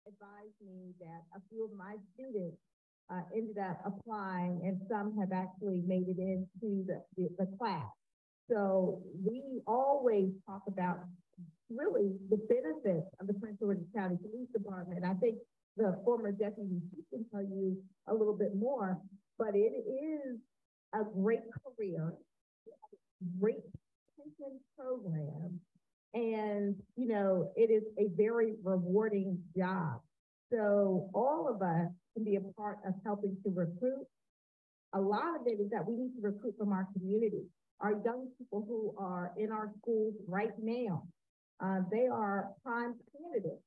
Advised me that a few of my students ended up applying, and some have actually made it into the class. So we always talk about really the benefits of the Prince George's County Police Department. I think the former deputy chief can tell you a little bit more, but it is a great career, great pension program, and, you know, it is a very rewarding job. So all of us can be a part of helping to recruit. A lot of it is that we need to recruit from our community. Our young people who are in our schools right now, they are prime candidates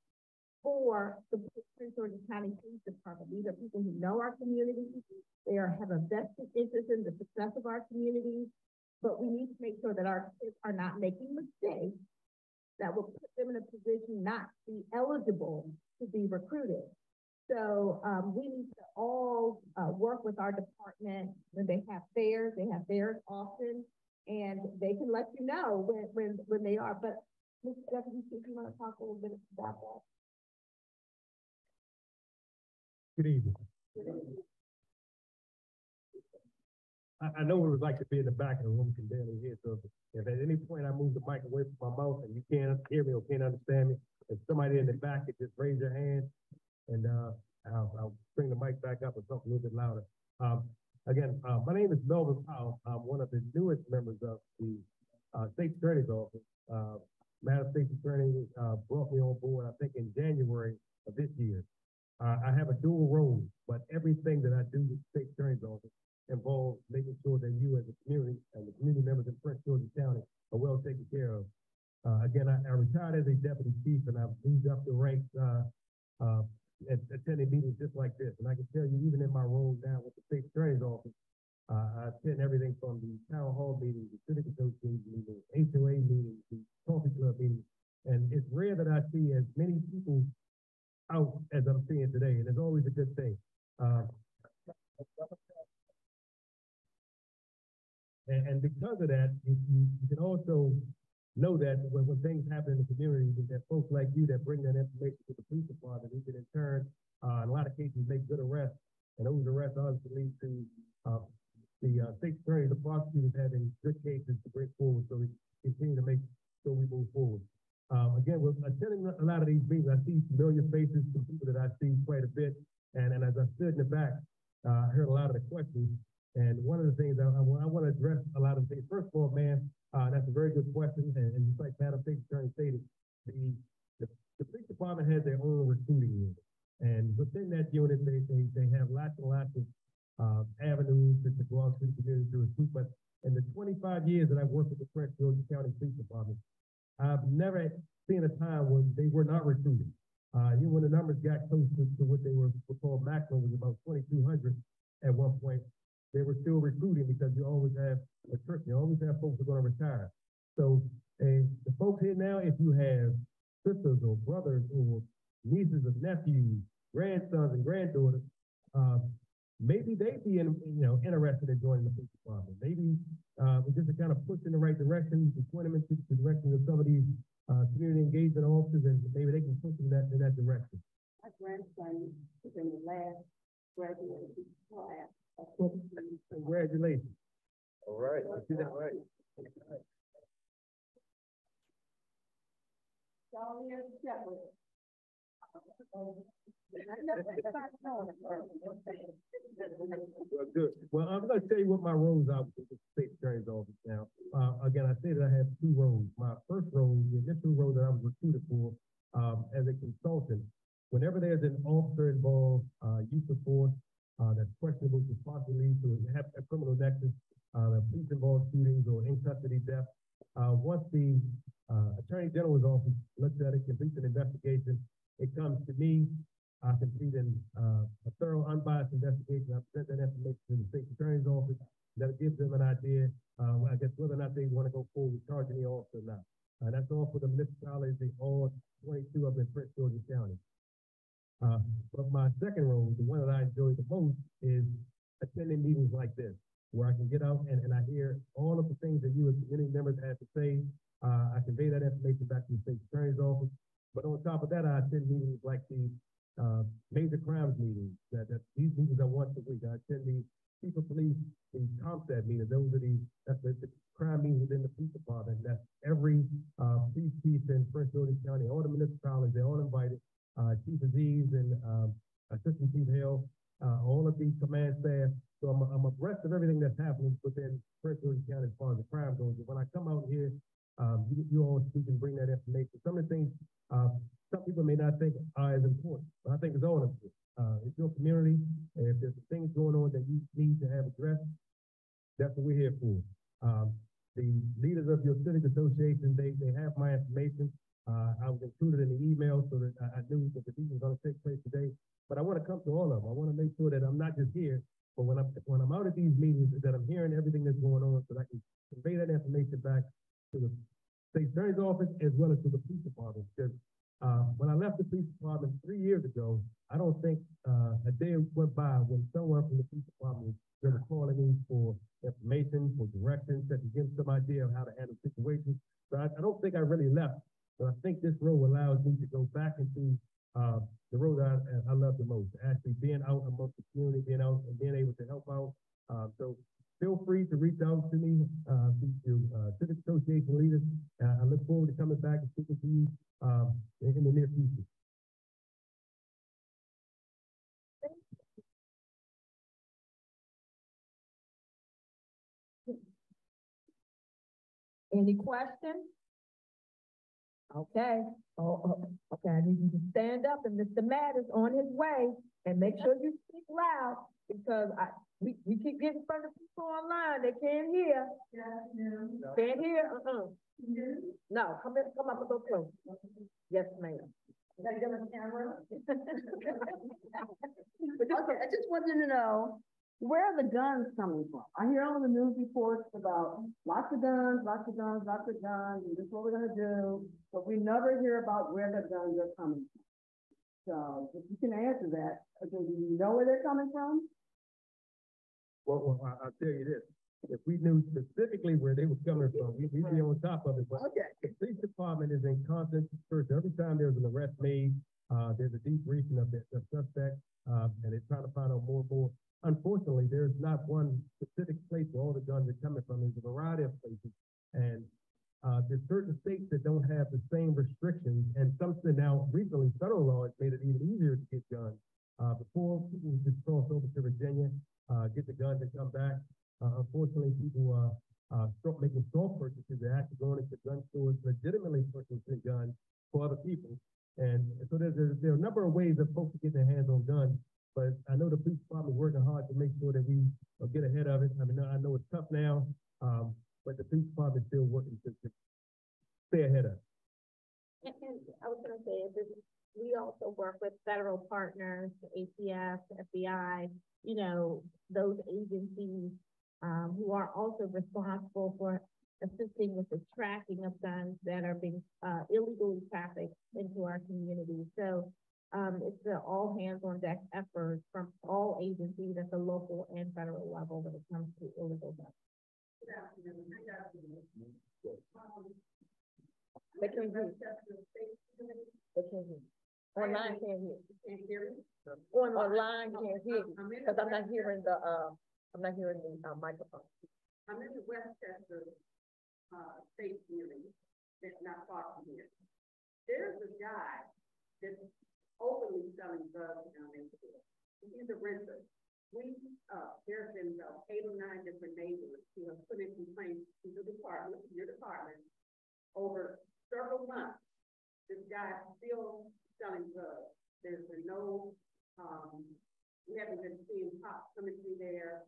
for the Prince George's County Police Department. These are people who know our community. They have a vested interest in the success of our community, but we need to make sure that our kids are not making mistakes that will put them in a position not to be eligible to be recruited. So we need to all work with our department when they have fairs. They have fairs often, and they can let you know when they are. But Mr. Deputy Chief, you want to talk a little bit about that? Good evening. I know what it was like to be in the back of the room, can barely hear. So if at any point I move the mic away from my mouth and you can't hear me or can't understand me, if somebody in the back could just raise their hand, and I'll bring the mic back up and talk a little bit louder. Again, my name is Melvin Powell. I'm one of the newest members of the State Attorney's Office. Madam State Attorney brought me on board, I think, in January of this year. I have a dual role, but everything that I do with the State Attorney's Office involves making sure that you as a community and the community members in Prince George's County are well taken care of. Again, I retired as a deputy chief, and I've moved up the ranks attending meetings just like this. And I can tell you, even in my role now with the State Attorney's Office, I attend everything from the town hall meetings, the civic association meetings, HOA meetings, the coffee club meetings. And it's rare that I see as many people out as I'm seeing today, and it's always a good thing. And because of that, you can also know that when things happen in the community, that folks like you that bring that information to the police department, who can in turn, in a lot of cases, make good arrests, and those arrests obviously lead to the state attorney, the prosecutors having good cases to bring forward, so we continue to make sure we move forward. Again, we're attending a lot of these meetings. I see familiar faces, some people that I see quite a bit, and as I stood in the back, I heard a lot of the questions. And one of the things I want to address a lot of things. First of all, man, that's a very good question. And just like Madam State Attorney stated, the that unit, they have lots and lots of, avenues that to go out to the community to recruit, but in the 25 years that I've worked with the Prince George's County Police Department, I've never seen a time when they were not recruiting. When the numbers got close to what they were called maximum, was about 2,200 at one point, they were still recruiting because you always have attrition, you always have folks who are gonna retire. So, the folks here now, if you have sisters or brothers or nieces or nephews, grandsons and granddaughters, maybe they'd be interested in joining the police department. Maybe, just to kind of push in the right direction, to point them into the direction of some of these, community engagement officers, and maybe they can push them in that direction. My grandson is in the last graduation class. Congratulations. All right, I see that right. So here's the shepherd. Well, good. Well, I'm gonna tell you what my roles are with the state attorney's office now. Again, I said that I have two roles. My first role, the initial role that I was recruited for, as a consultant, whenever there's an officer involved, use of force, that's questionable to possibly lead to a criminal nexus, police involved shootings or in custody death. Once the Attorney General's office looks at it, completes an investigation, it comes to me. I complete a thorough, unbiased investigation. I present that information to the state attorney's office. That gives them an idea, I guess, whether or not they want to go forward with charging the officer or not. That's all for the municipalities, all 22 of them in Prince George's County. But my second role, the one that I enjoy the most, is attending meetings like this, where I can get out and I hear all of the things that you as community members have to say. I convey that information back to the state attorney's office. But on top of that, I attend meetings like the major crimes meetings. These meetings are once a week. I attend the chief of police, the CommStat meetings. Those are the crime meetings within the police department. That's every police chief in Prince George's County, all the municipalities, they're all invited. Chief Aziz and Assistant Chief Hill, all of the command staff. So I'm abreast of everything that's happening within Prince George's County as far as the crime goes. But when I come out here, you all speak and bring that information. Some of the things some people may not think are as important, but I think it's all important. It's your community, and if there's things going on that you need to have addressed, that's what we're here for. The leaders of your civic association, they have my information. I was included in the email so that I knew that the meeting was going to take place today. But I want to come to all of them. I want to make sure that I'm not just here, but when I'm out at these meetings, that I'm hearing everything that's going on, so that I can convey that information back to the state attorney's office as well as to the police department. Because when I left the police department 3 years ago, I don't think a day went by when someone from the police department was calling me for information, for directions, that to give some idea of how to handle situations. So I don't think I really left. But I think this role allows me to go back into the role that I love the most, actually being out amongst the community, being out and being able to help out. So feel free to reach out to me, to Civic Association leaders. I look forward to coming back and speaking to you in the near future. Any questions? Okay. Okay. I need you to stand up, and Mr. Matt is on his way, and make sure you speak loud, because we keep getting from the people online. They can't hear. Can't hear. No, come up a little close. Yes, ma'am. Got it on camera? Okay, I just wanted to know, where are the guns coming from? I hear all the news reports about lots of guns, and this is what we're gonna do, but we never hear about where the guns are coming from. So if you can answer that, do you know where they're coming from? Well, I'll tell you this. If we knew specifically where they were coming from, we'd be on top of it. But the police department is in constant search. Every time there's an arrest made, there's a debriefing of the suspect, and they're trying to find out more and more. Unfortunately, there's not one specific place where all the guns are coming from. There's a variety of places. And there's certain states that don't have the same restrictions. And something now, recently, federal law has made it even easier to get guns. Before, people would just cross over to Virginia, get the guns and come back. Unfortunately, people start making straw purchases. They're actually going into gun stores, legitimately purchasing guns for other people. And so there are a number of ways that folks get their hands on guns, but I know the police department is working hard to make sure that we get ahead of it. I mean, I know it's tough now, but the police department is still working to stay ahead of it. And I was gonna say, we also work with federal partners, ATF, FBI, you know, those agencies, who are also responsible for assisting with the tracking of guns that are being, illegally trafficked into our community. So, it's an all hands on deck effort from all agencies at the local and federal level when it comes to illegal guns. They can hear. They can hear. Online can't hear. Online can't hear, because I'm not hearing the microphone. I'm in the Westchester, state hearing, that's not far from here. There's a guy that's openly selling drugs down there. He's a renter. There's been 8 or 9 different neighbors who have put in complaints to the department, your department, over several months. This guy's still selling drugs. There's been no, we haven't been seeing cops coming through there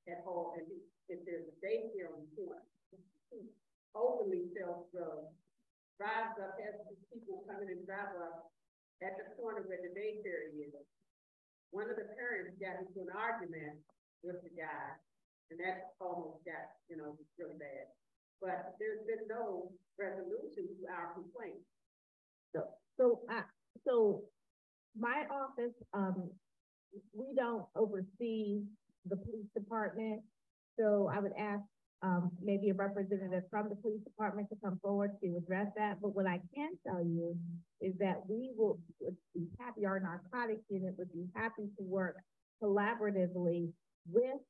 at all. And if there's a daycare on the corner, he openly sells drugs, drives up, has people coming and drive up at the corner where the daycare is. One of the parents got into an argument with the guy, and that almost got, really bad. But there's been no resolution to our complaint. So my office, we don't oversee the police department. So I would ask maybe a representative from the police department to come forward to address that. But what I can tell you is that we would be happy, our narcotics unit would be happy to work collaboratively with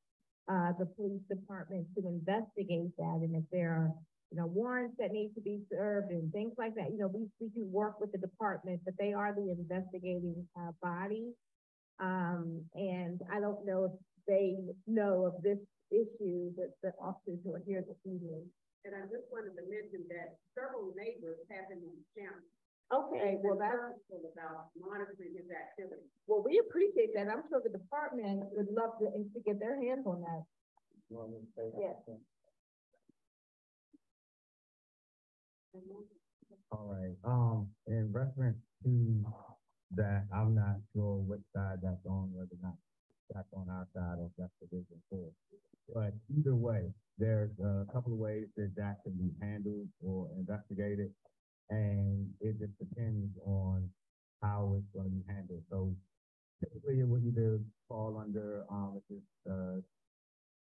the police department to investigate that. And if there are, warrants that need to be served and things like that, we can work with the department, but they are the investigating body. And I don't know if they know of this issue that the officers who are here this evening. And I just wanted to mention that several neighbors have been in the county. Okay, well, that's about monitoring his activity. Well, we appreciate that. I'm sure the department would love to get their hands on that. Yes. All right, in reference to that, I'm not sure which side that's on, whether or not that's on our side or that's Division 4. But either way, there's a couple of ways that can be handled or investigated, and it just depends on how it's going to be handled. So typically it would either fall under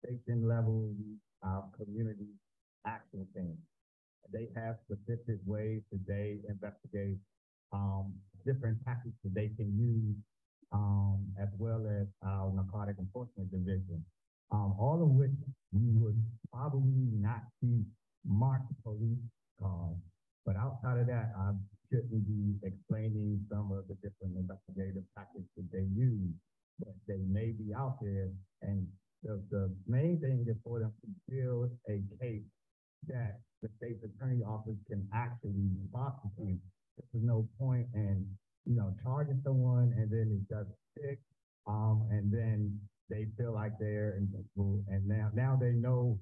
station level, our community action team. They have specific ways that they investigate different tactics that they can use, as well as our narcotic enforcement division. All of which you would probably not see marked police cars. But outside of that, I shouldn't be explaining some of the different investigative tactics that they use, but they may be out there. And the main thing is for them to build a case that the state's attorney office can actually prosecute. There's no point in, charging someone and then it doesn't stick, and then they feel like they're invincible, and now they know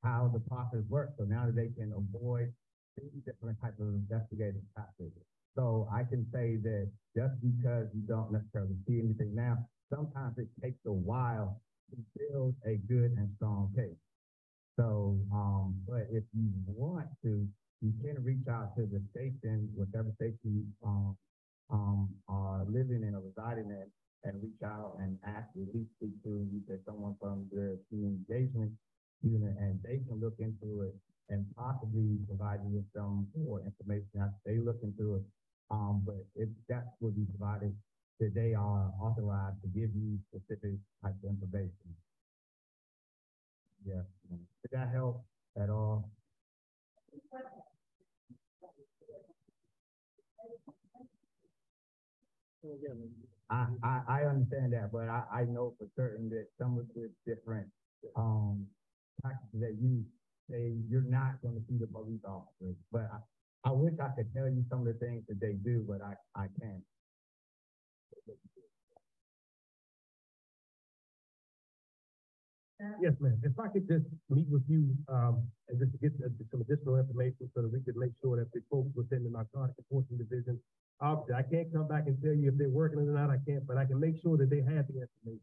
how the process works, so now they can avoid these different types of investigative tactics. So I can say that just because you don't necessarily see anything now, sometimes it takes a while to build a good and strong case. So, but if you want to, you can reach out to the station, whatever station you are living in or residing in, and reach out and ask to at least speak to either someone from the community engagement unit, and they can look into it and possibly provide you with some more information as they look into it. But if that will be provided, that they are authorized to give you specific types of information. Yeah. Did that help at all? I understand that, but I know for certain that some of the different practices that you say you're not going to see the police officers, but I wish I could tell you some of the things that they do, but I can't. Yes, ma'am. If I could just meet with you, and just to get some additional information so that we could make sure that the folks within the narcotic enforcement division, obviously, I can't come back and tell you if they're working or not, I can't, but I can make sure that they have the information.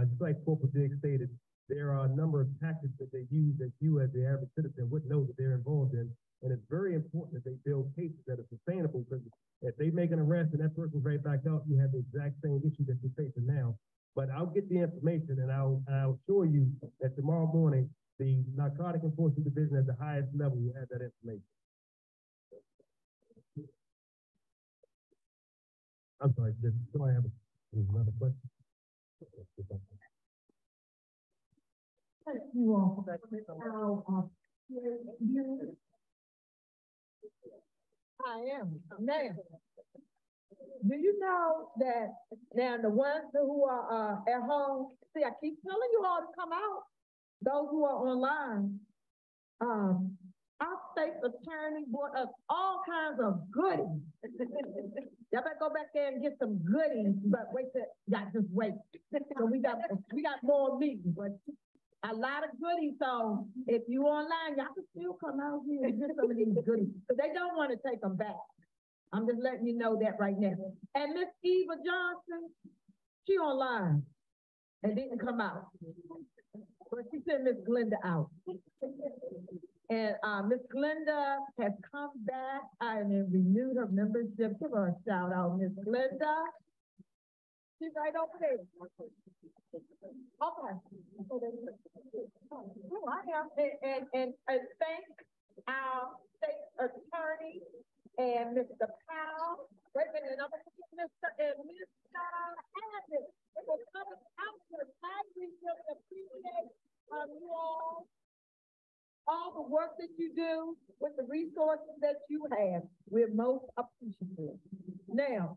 Just like Corporal Diggs stated, there are a number of tactics that they use that you as the average citizen would know that they're involved in. And it's very important that they build cases that are sustainable, because if they make an arrest and that person's right back out, you have the exact same issue that you're facing now. But I'll get the information, and I'll assure you that tomorrow morning, the narcotic enforcement division at the highest level will have that information. I'm sorry, do I have another question? Thank you all for that. I am. Now, do you know that now the ones who are at home, see, I keep telling you all to come out, those who are online, our state attorney brought us all kinds of goodies. Y'all better go back there and get some goodies, but wait till, y'all just wait. So we got more meetings, but a lot of goodies. So if you online, y'all can still come out here and get some of these goodies, but they don't want to take them back. I'm just letting you know that right now. And Miss Eva Johnson, she online and didn't come out. But she sent Miss Glenda out. And Miss Glenda has come back and renewed her membership. Give her a shout out, Miss Glenda. She's right over there. Okay. Oh, I am. And thank our state attorney and Mr. Powell. Wait a minute, I'm going to get Mr. and Mr. Abbott. It was coming out to the time. We really appreciate you all the work that you do with the resources that you have. We're most appreciative. Now,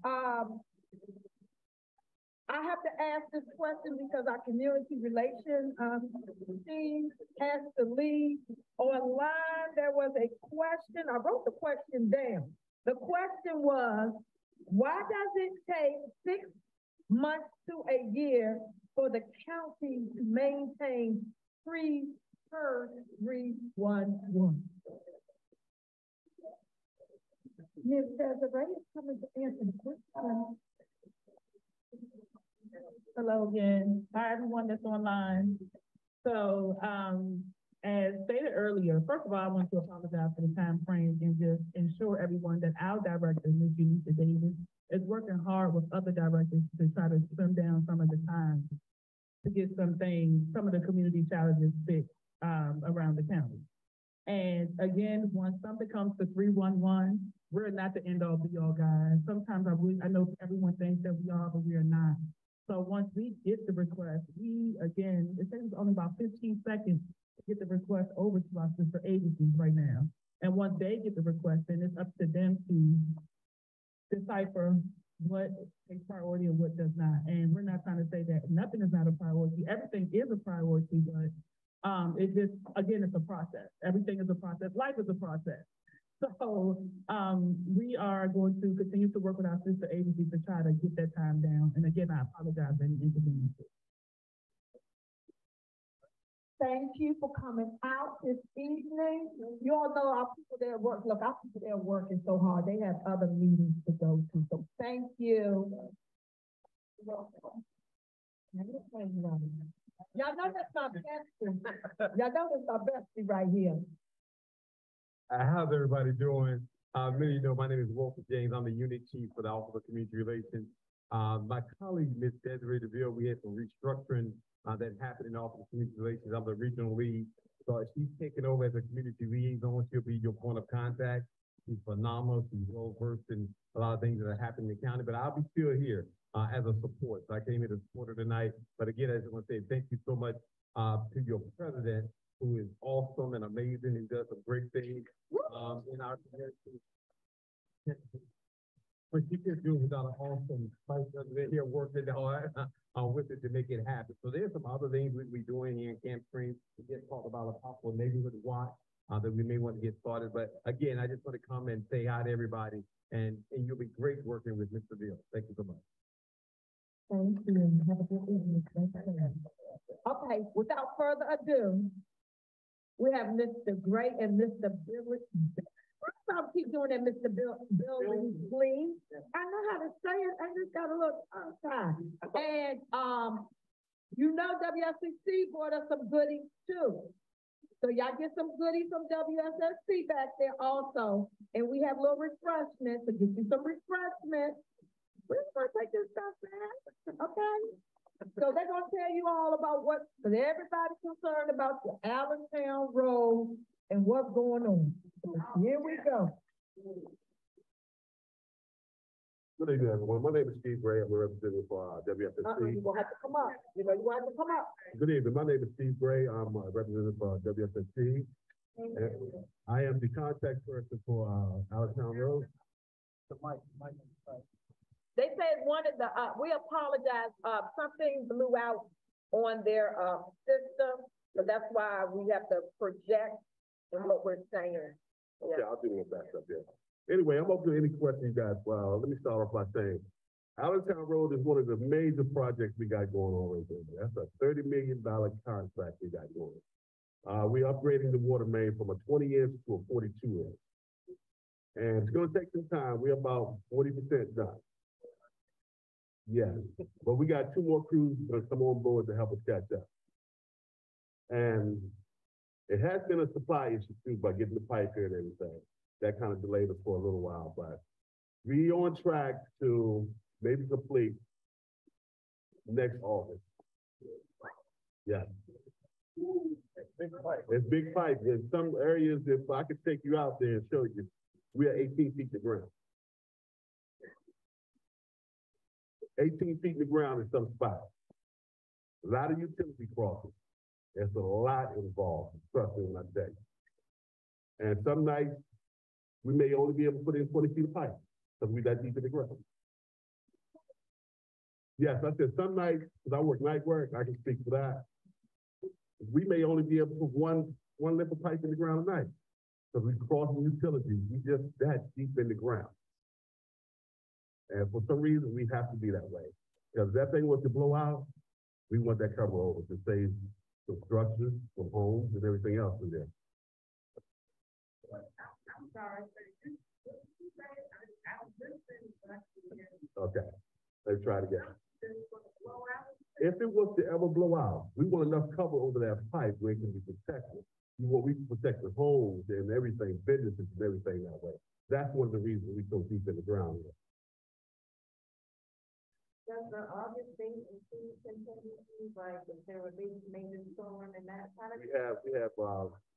I have to ask this question because our community relations team has to leave. Online, there was a question. I wrote the question down. The question was, why does it take 6 months to a year for the county to maintain 3 per 311? Ms. Desiree is coming to answer the question. Hello again. Hi, everyone that's online. So, as stated earlier, first of all, I want to apologize for the time frame and just ensure everyone that our director, Ms. Janita Davis, is working hard with other directors to try to trim down some of the time to get some of the community challenges fixed around the county. And again, once something comes to 311, we're not the end all be all, guys. Sometimes I know everyone thinks that we are, but we are not. So once we get the request, it takes only about 15 seconds to get the request over to our sister agencies right now. And once they get the request, then it's up to them to decipher what takes priority and what does not. And we're not trying to say that nothing is not a priority. Everything is a priority, but it just, again, it's a process. Everything is a process. Life is a process. So we are going to continue to work with our sister agencies to try to get that time down. And again, I apologize for any inconveniences. Thank you for coming out this evening. You all know our people there work. Look, our people there working so hard. They have other meetings to go to. So thank you. Y'all know that's my bestie. Y'all know that's my bestie right here. How's everybody doing? Many of you know my name is Walter James. I'm the unit chief for the Office of Community Relations. My colleague, Ms. Desiree DeVille, we had some restructuring that happened in the Office of Community Relations. I'm the regional lead. So she's taking over as a community liaison. She'll be your point of contact. She's phenomenal. She's well versed in a lot of things that are happening in the county, but I'll be still here as a support. So I came here to support her tonight. But again, I just want to say thank you so much to your president, who is awesome and amazing and does some great things in our community. But she just doing without an awesome vice president here working hard with it to make it happen. So there's some other things we'll be doing here in Camp Spring. We just talked about a possible neighborhood watch. that we may want to get started. But again, I just want to come and say hi to everybody, and you'll be great working with Mr. Bill. Thank you so much. Thank you. Have a good evening. Okay, without further ado, we have Mr. Gray and Mr. Billy. I'll keep doing that, Mr. Building, please. I know how to say it. I just gotta look outside. And, you know, WSCC brought us some goodies too. So y'all get some goodies from WSSC back there also. And we have little refreshments, so get you some refreshments. We're just gonna take this stuff, man, okay? So they're gonna tell you all about what, because everybody's concerned about the Allentown Road and what's going on. So here we go. Good evening, everyone. My name is Steve Gray. I'm a representative for WSSC. You gonna have to come up. You know, you gonna have to come up. Good evening. My name is Steve Gray. I'm a representative for WSSC. And I am the contact person for Allentown Road. They said one of the, we apologize, something blew out on their, system. So that's why we have to project in what we're saying. Okay, I'll do my best up there. Anyway, I'm open to any questions you guys. Well, let me start off by saying, Allentown Road is one of the major projects we got going on right there. That's a $30 million contract we got going. We're upgrading the water main from a 20-inch to a 42-inch. And it's gonna take some time. We're about 40% done. Yes, but we got 2 more crews gonna come on board to help us catch up. And it has been a supply issue too by getting the pipe here and everything. That kind of delayed us for a little while, but we on track to maybe complete next August. Yeah. It's big pipe. In some areas, if I could take you out there and show you, we are 18 feet to ground. 18 feet in the ground in some spots. A lot of utility crossings. There's a lot involved, trust me when I tell you. And some nights, we may only be able to put in 20 feet of pipe because we're that deep in the ground. Yes, I said some nights, because I work night work, I can speak for that. We may only be able to put one lip of pipe in the ground a night because we cross the utilities. We just that deep in the ground. And for some reason, we have to be that way. Because if that thing was to blow out, we want that cover over to save some structures, some homes, and everything else in there. Okay, let's try it again. If it was to ever blow out, we want enough cover over that pipe where it can be protected. We can protect the homes and everything, businesses and everything that way. That's one of the reasons we're so deep in the ground here. Does the August date include contingencies, like if there would be major storm and that kind of? We have,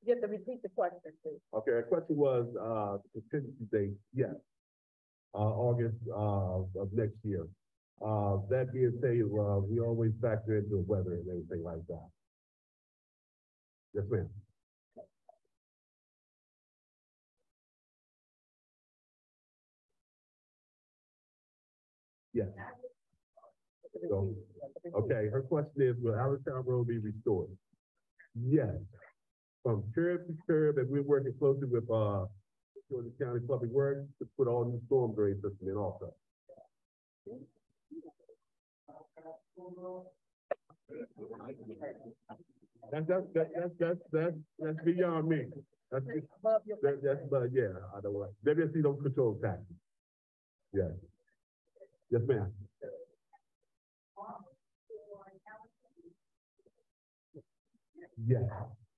You have to repeat the question, please. okay, the question was, the contingency date, yes. August, of next year. That being said, we always factor into the weather and everything like that. Yes, ma'am. Yes. So, okay, her question is, will Allentown Road be restored? Yes. From curb to curb, and we're working closely with, Georgia County Public Works to put all new storm drain system in also. That's beyond me. That's yeah, I don't like, WSC don't control taxes. Yes. Yes, ma'am. Yeah,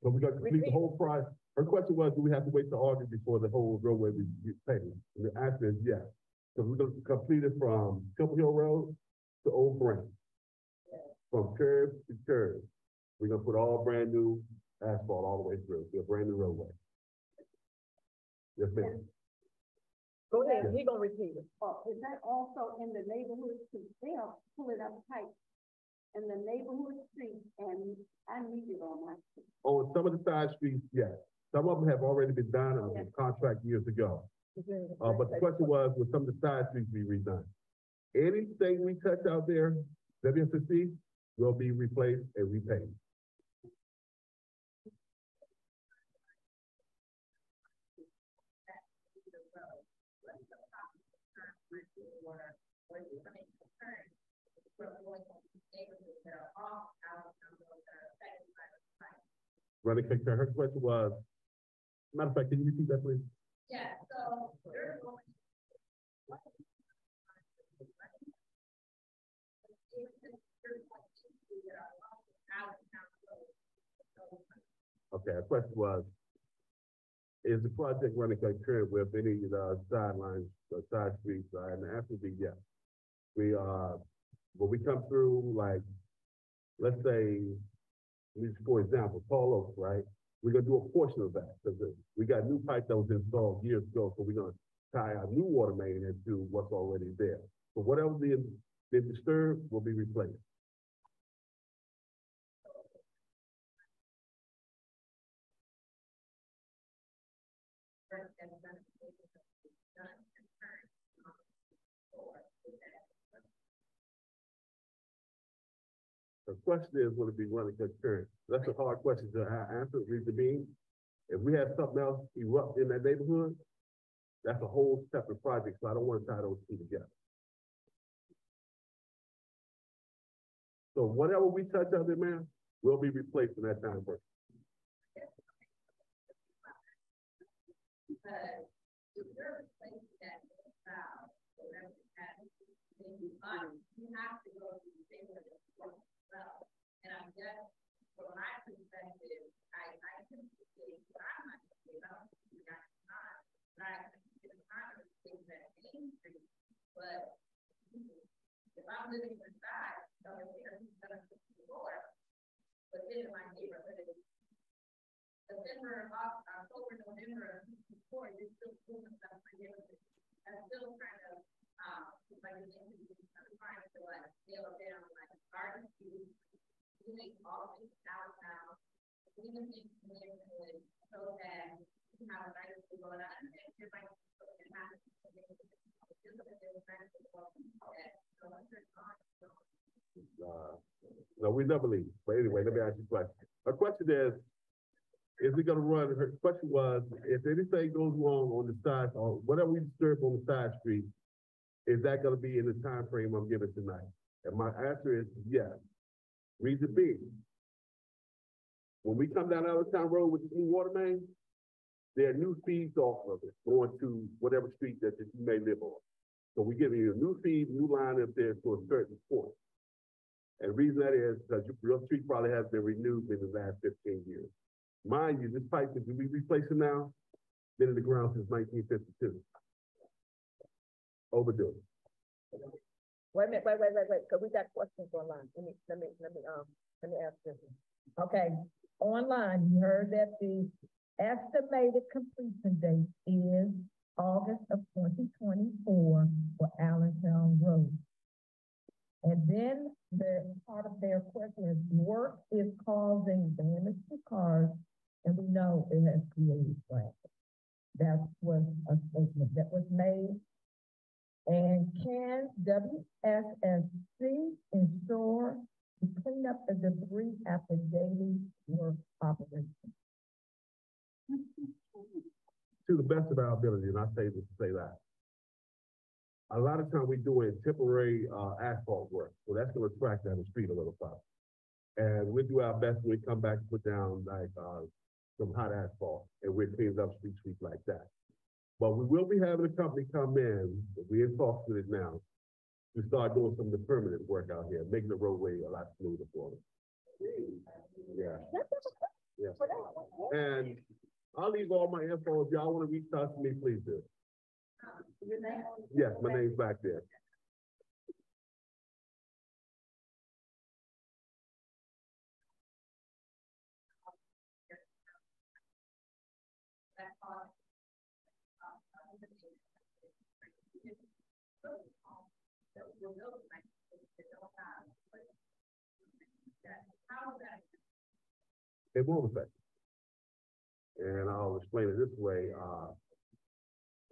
so we got to complete the whole process. Her question was, do we have to wait till August before the whole roadway be paid? And the answer is yes. So we're going to complete it from Temple Hill Road to Old Brent. From curb to curb. We're going to put all brand new asphalt all the way through. It's a brand new roadway. Yes, ma'am. Go ahead, he gonna repeat it. Is that also in the neighborhood streets? They are pulling up pipe in the neighborhood streets, and I need it on my street. On some of the side streets, yes. Some of them have already been done on a contract years ago. But the question was, will some of the side streets be redone? Anything we touch out there, WSCC, will be replaced and repaid. Running concern, her question was, matter of fact, can you repeat that, please? Okay, the question was, is the project running concurrent with any of the sidelines, side streets? And the answer would be yes. We, when we come through, like, let's say, for example, Paul Oaks, right? We're gonna do a portion of that, because we got new pipe that was installed years ago, so we're gonna tie our new water main into what's already there. So whatever been disturbed will be replaced. The question is, will it be running concurrent? That's a hard question to answer, reason being. If we have something else erupt in that neighborhood, that's a whole separate project, so I don't want to tie those two together. So whatever we touch out there, man, will be replaced in that time frame. No, we never leave. But anyway, let me ask you a question. Her question is we gonna run, her question was, if anything goes wrong on the side, or whatever we disturb on the side street, is that gonna be in the time frame I'm giving tonight? And my answer is yes. Reason being, when we come down Allentown Road with the new water main, there are new feeds off of it going to whatever street that you may live on. So we give you a new feed, new line up there to a certain point. And the reason that is because your street probably has been renewed in the last 15 years. Mind you, this pipe that we replacing now, been in the ground since 1952. Overdue. Wait a minute, wait, because we got questions online. Let me ask this. Okay, online, you heard that the estimated completion date is August of 2024 for Allentown Road. And then the part of their question is, work is causing damage to cars, and we know it has created traffic. That was a statement that was made. And can WSSC ensure the cleanup of debris after daily work operation? To the best of our ability, and I say this to say that. A lot of times we're doing temporary asphalt work, so that's gonna attract down the street a little bit. And we do our best when we come back to put down like some hot asphalt, and we're cleaning up streets like that. But we will be having a company come in, we're in talks with it now, to start doing some of the permanent work out here, making the roadway a lot smoother for them. Yeah. Yeah. And I'll leave all my info. If y'all want to reach out to me, please do. Yes, my name's back there. It won't affect. And I'll explain it this way.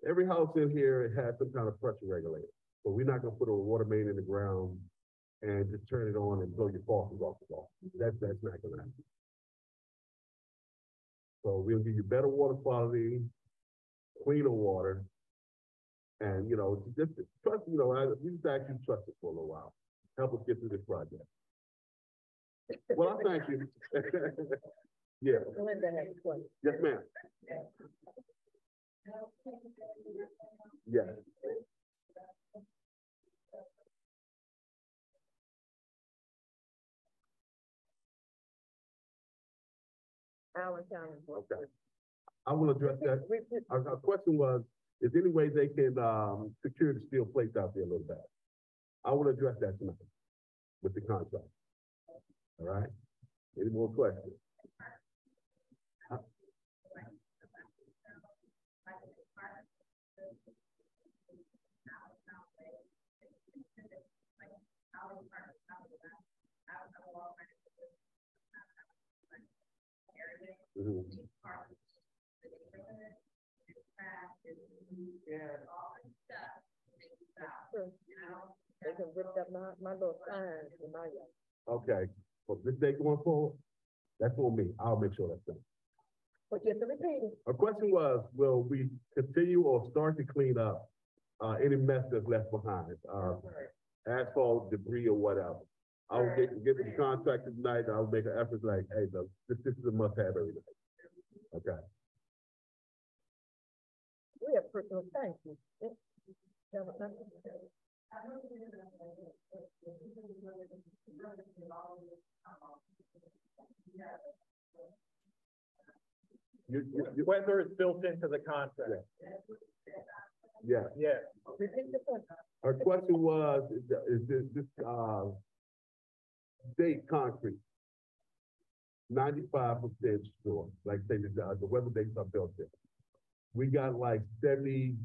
Every house in here has some kind of pressure regulator. So we're not gonna put a water main in the ground and just turn it on and blow your faucet off the wall. That's not gonna happen. So we'll give you better water quality, cleaner water, And, just trust, we just ask you to trust us for a little while. Help us get through this project. Well, I thank you. Yeah. Linda has a question. Yes, ma'am. Yes. Allentown. Okay. I will address that. Our question was, is there any way they can, secure the steel plates out there a little better? I will address that tonight with the contract. All right? Any more questions? Mhm. Yeah. They can rip up my little signs in my yard. Okay, well, this day going forward, that's on me. I'll make sure that's done. But you have to repeat it. Our question was, will we continue or start to clean up, any mess that's left behind? Asphalt, debris, or whatever. I will get with the contractor tonight. I'll make an effort like, hey, look, this is a must have every night. Okay. We have personal thank you. Whether it's built into the contract. Yeah. Yeah. Repeat the question. Our question was, is this date concrete? 95% sure, like say the weather dates are built in. We got like 70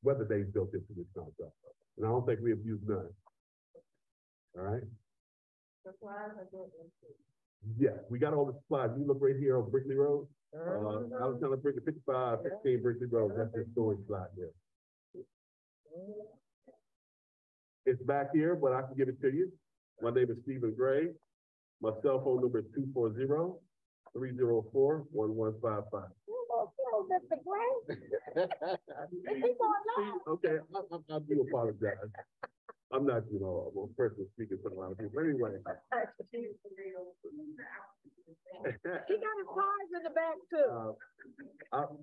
weather days built into this contract. And I don't think we have used none. All right? Yeah, we got all the supplies. You look right here on Brickley Road. I was telling Brickley 55, 16 Brickley Road. That's the storage slot there. It's back here, but I can give it to you. My name is Stephen Gray. My cell phone number is 240-304-1155. Mr. Gray? Okay, I do apologize. I'm not, a person speaking for a lot of people. Anyway. He got his cars in the back too.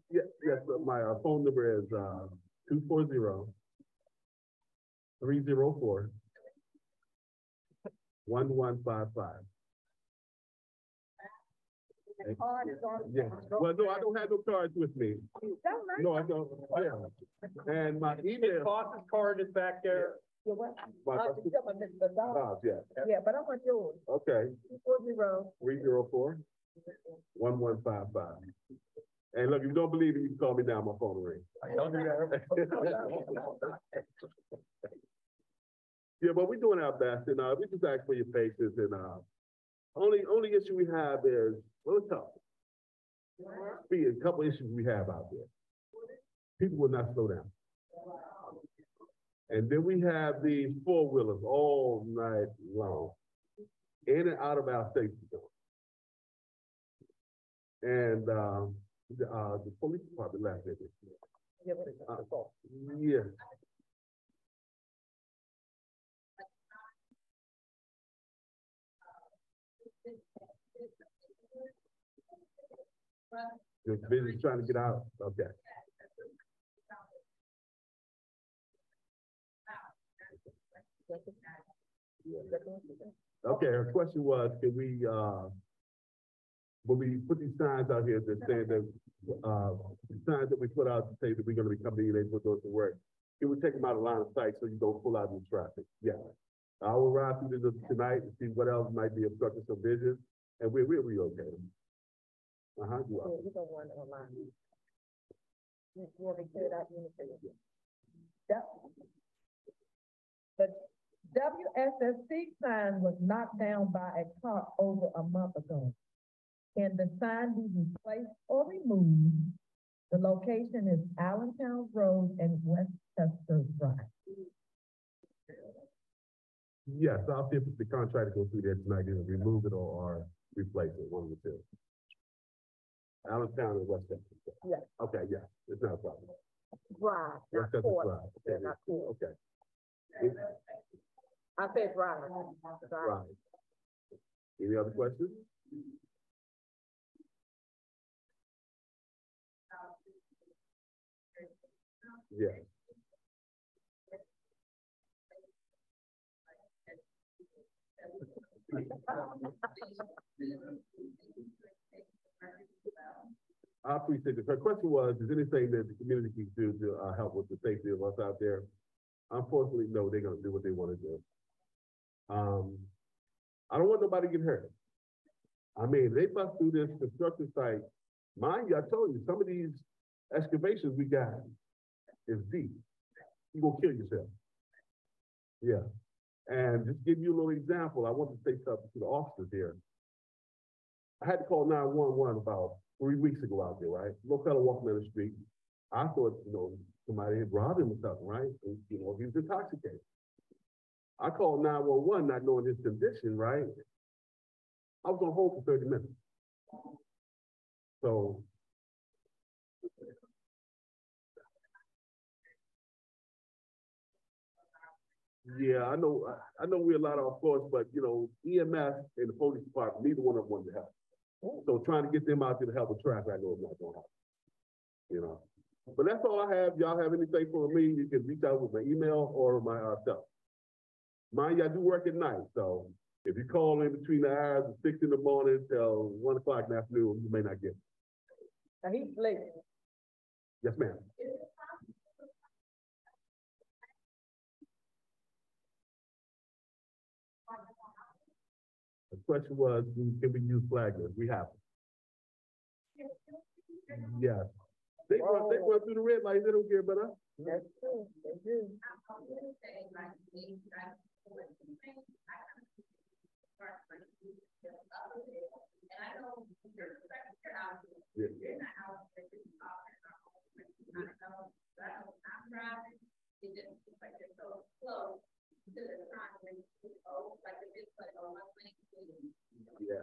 Yes, my phone number is 240-304-1155. Yeah. Well, no, I don't have no cards with me. No, I don't. Yeah. And my email. Boss's card is back there. Yeah, what? My, yeah. Yeah, but I want yours. Okay. 240. 304-1155. And look, if you don't believe it, you can call me down. My phone ring. I don't do that. Yeah, but we're doing our best, and we just ask for your patience. And only issue we have is, well, it's tough. Speed, a couple issues we have out there. People will not slow down. And then we have these four-wheelers all night long, in and out of our safety zone. And the police department left it. Yeah. You're busy trying to get out. Okay. Okay, her question was, can we, when we put these signs out here that say that, the signs that we put out to say that we're gonna be coming in, able to go to work, can we take them out of line of sight so you don't pull out in traffic? Yeah. I will ride through this tonight and see what else might be obstructing some vision, and we'll relocate them. You are. You don't want it online. You want me to clear it out? The WSSC sign was knocked down by a car over a month ago. Can the sign be replaced or removed? The location is Allentown Road and Westchester Drive. Yes, I'll see if the contractor goes through there tonight and remove it or replace it, one of the two. Allentown and Westchester. Yeah. Okay, yeah, it's not a problem. Drive, not Westchester court. Drive. Yeah, Okay, not court. okay. I said drive. Right. Any other questions? Yeah. I appreciate it. Her question was, is anything that the community can do to help with the safety of us out there? Unfortunately, no, they're gonna do what they wanna do. I don't want nobody to get hurt. I mean, they bust through this construction site. Mind you, I told you, some of these excavations we got is deep. You gonna kill yourself. Yeah. And just give you a little example, I want to say something to the officers here. I had to call 911 about 3 weeks ago out there, right? Little fellow walking down the street. I thought, somebody had robbed him or something, right? And, he was intoxicated. I called 911 not knowing his condition, right? I was on hold for 30 minutes. So, yeah, I know we're a lot off course, but EMS and the police department, neither one of them wanted to help. So trying to get them out there to help with traffic, I know it's not gonna happen. But that's all I have. Y'all have anything for me, you can reach out with my email or my stuff. Mind you, I do work at night, so if you call in between the hours of 6 in the morning till 1 o'clock in the afternoon, you may not get it. Now he's late. Yes, ma'am. The question was, can we use flaggers? We have them. Yes. They run through the red lights, they don't care about us. That's true, they do. Yeah.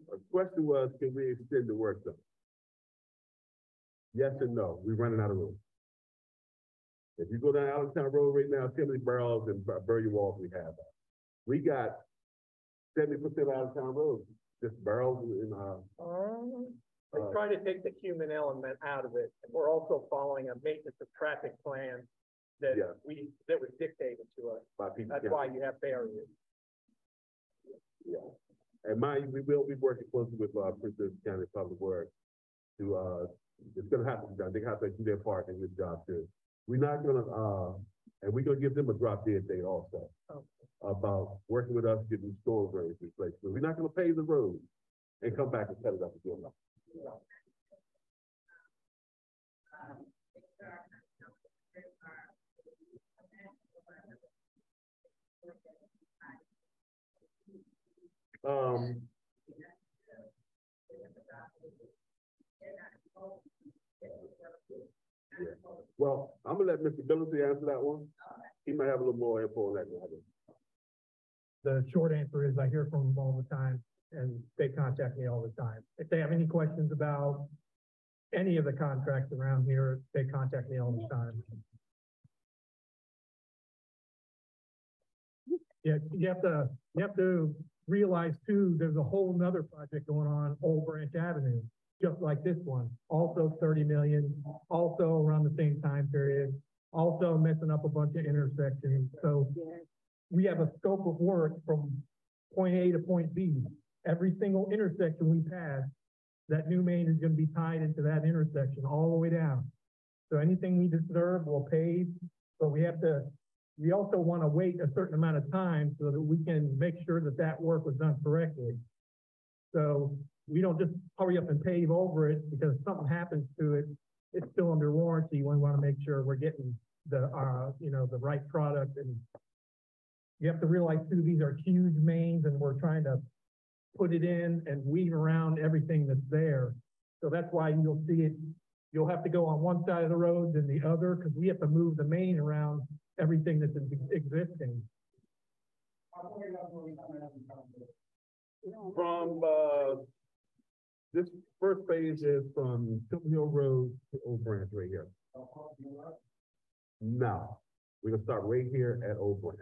The question was, can we extend the work zone? Yes and no. We're running out of room. If you go down Allentown Road right now, Timothy Barrels and Burry Walls, we have that. We got 70% Allentown Road, just barrels and They try to take the human element out of it, and we're also following a maintenance of traffic plan that that was dictated to us. by people. That's why you have barriers. Yeah. And mind you, we will be working closely with Princess County Public Works to it's gonna have to be done. They have to do their part in this job too. We're not gonna and we're gonna give them a drop dead date also about working with us getting storm drains replaced. But we're not gonna pave the road and come back and set it up again. Yeah. Well, I'm gonna let Mr. Billingsley answer that one. He might have a little more info on that than I do. The short answer is I hear from them all the time and they contact me all the time. If they have any questions about any of the contracts around here, they contact me all the time. Yeah, you have to realize too, there's a whole nother project going on Old Branch Avenue, just like this one, also 30 million, also around the same time period, also messing up a bunch of intersections. So we have a scope of work from point A to point B. Every single intersection we pass, that new main is gonna be tied into that intersection all the way down. So anything we disturb, we'll pave, but we also wanna wait a certain amount of time so that we can make sure that that work was done correctly. So we don't just hurry up and pave over it because if something happens to it, it's still under warranty, we want to make sure we're getting the, the right product. And you have to realize too, these are huge mains and we're trying to put it in and weave around everything that's there. So that's why you'll see it, you'll have to go on one side of the road than the other, because we have to move the main around everything that's existing. From, this first phase is from Tilton Hill Road to Old Branch right here. No, we're gonna start right here at Old Branch.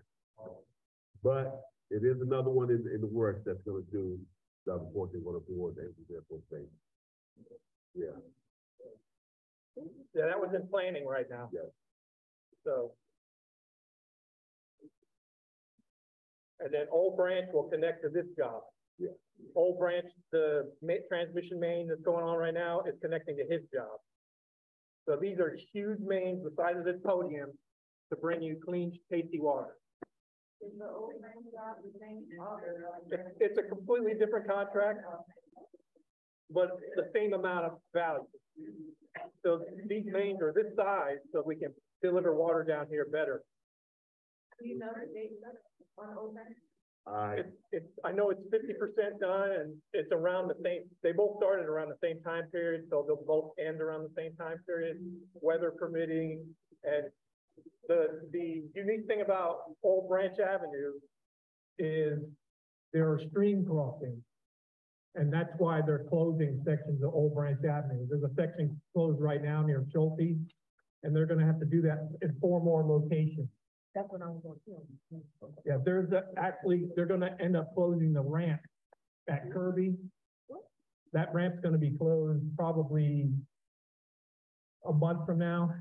But it is another one in the works that's gonna do, the unfortunately, one of the boards and the airport phase. Yeah. Yeah, that was in planning right now. Yes. So. And then Old Branch will connect to this job. Yeah. Old Branch, the transmission main that's going on right now is connecting to his job. So these are huge mains the size of this podium to bring you clean, tasty water. It's a completely different contract, but the same amount of value. So these mains are this size, so we can deliver water down here better. Do you know the date on Old Branch? I know it's 50% done, and it's around the same, they both started around the same time period, so they'll both end around the same time period, weather permitting. And the unique thing about Old Branch Avenue Is there are stream crossings. And that's why they're closing sections of Old Branch Avenue. There's a section closed right now near Schulte, and they're gonna have to do that in 4 more locations. That's what I was going to. Yeah, actually, they're gonna end up closing the ramp at Kirby. That ramp's gonna be closed probably a month from now.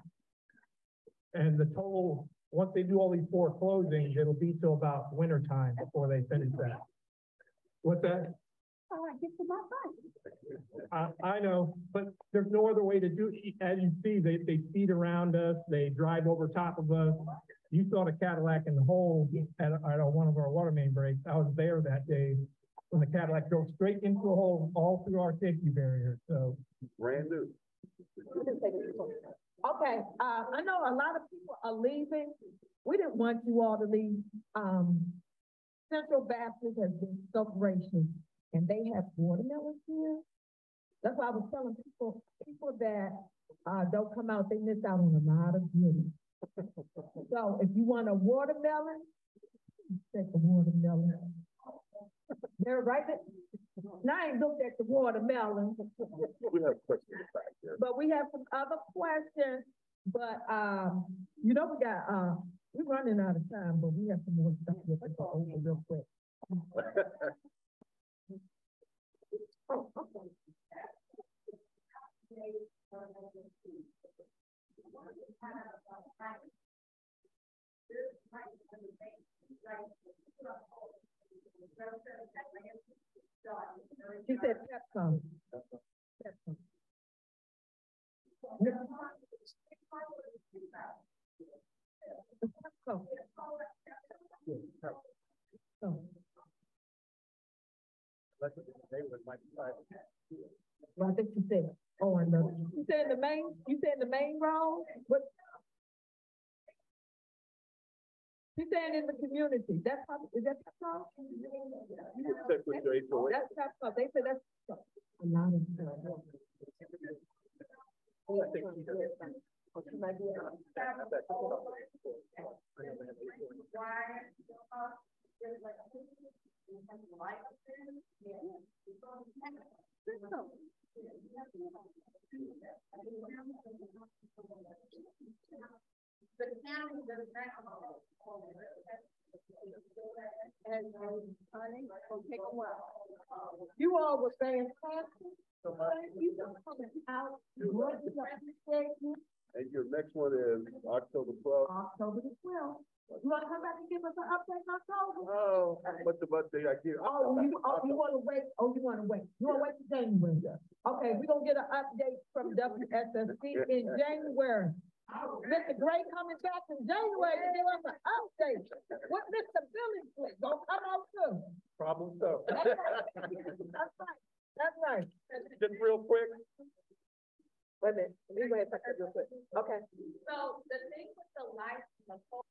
And the total, once they do all these 4 closings, it'll be till about winter time before they finish that. What's that? Oh, I get to my phone. I know, but there's no other way to do it. As you see, they speed around us, they drive over top of us. You saw the Cadillac in the hole at one of our water main breaks. I was there that day when the Cadillac drove straight into a hole all through our safety barrier, so. Brand new. Okay, I know a lot of people are leaving. We didn't want you all to leave. Central Baptist has been so gracious, and they have watermelons here. That's why I was telling people that don't come out, they miss out on a lot of goodies. So if you want a watermelon, take a watermelon. They're right there. Now I ain't looked at the watermelon. We have questions back there. But we have some other questions, but, we're running out of time, but we have some more stuff we have to go over real quick. Oh, okay. She said Pepcom. Pepcom. Well, I think she said, oh, I know. You said the main road? What? She's saying in the community. Is that Pepcom? That's Pepcom. They said that's a lot of you all were saying, you coming out. And your next one is October 12th. October the 12th. You want to come back and give us an update on October? Oh, what the birthday I give? You want to wait? Oh, you want to wait? You want to wait till January? Okay, we're going to get an update from WSSC in January. Mr. Gray coming back in January to give us an update. What Mr. Billy gonna come out too? Problem so. That's right. That's right. That's right. Just real quick, Wait a minute, let me go ahead and touch that real quick. Okay. So the thing with the life, the whole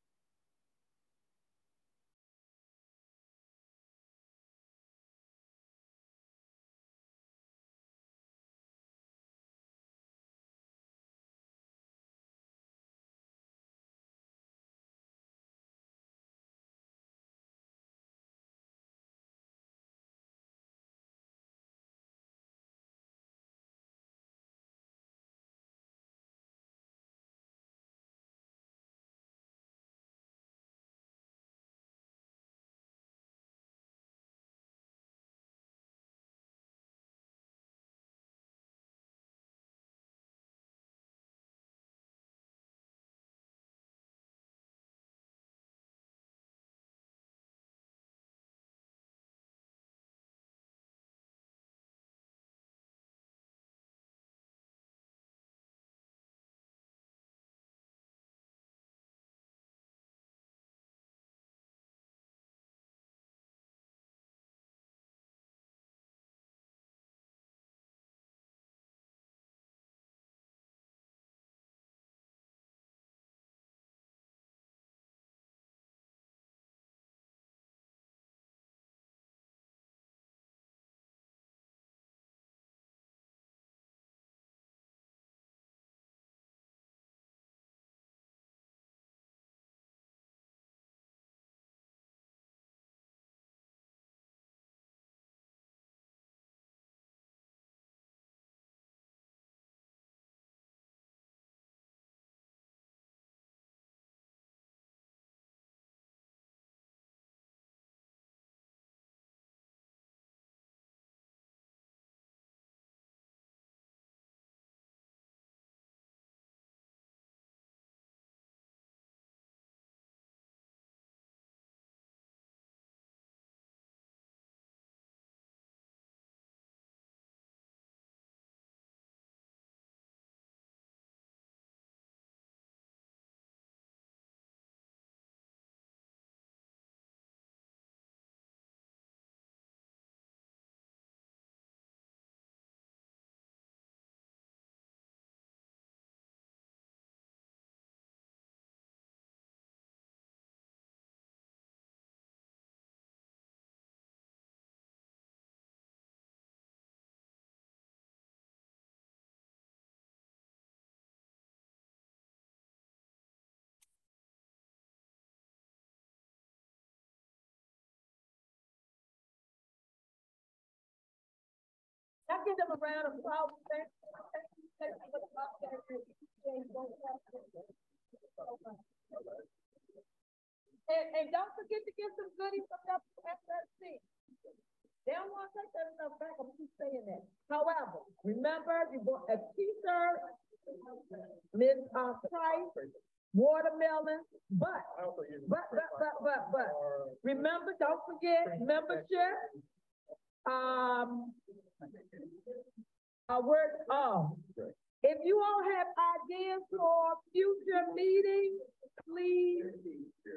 I give them a round of applause. And don't forget to get some goodies from WSSC. They don't want to take that stuff back. I'm keep saying that. However, remember, you bought a t-shirt, Ms. Price, watermelon, but, remember, don't forget membership. If you all have ideas for future meetings, please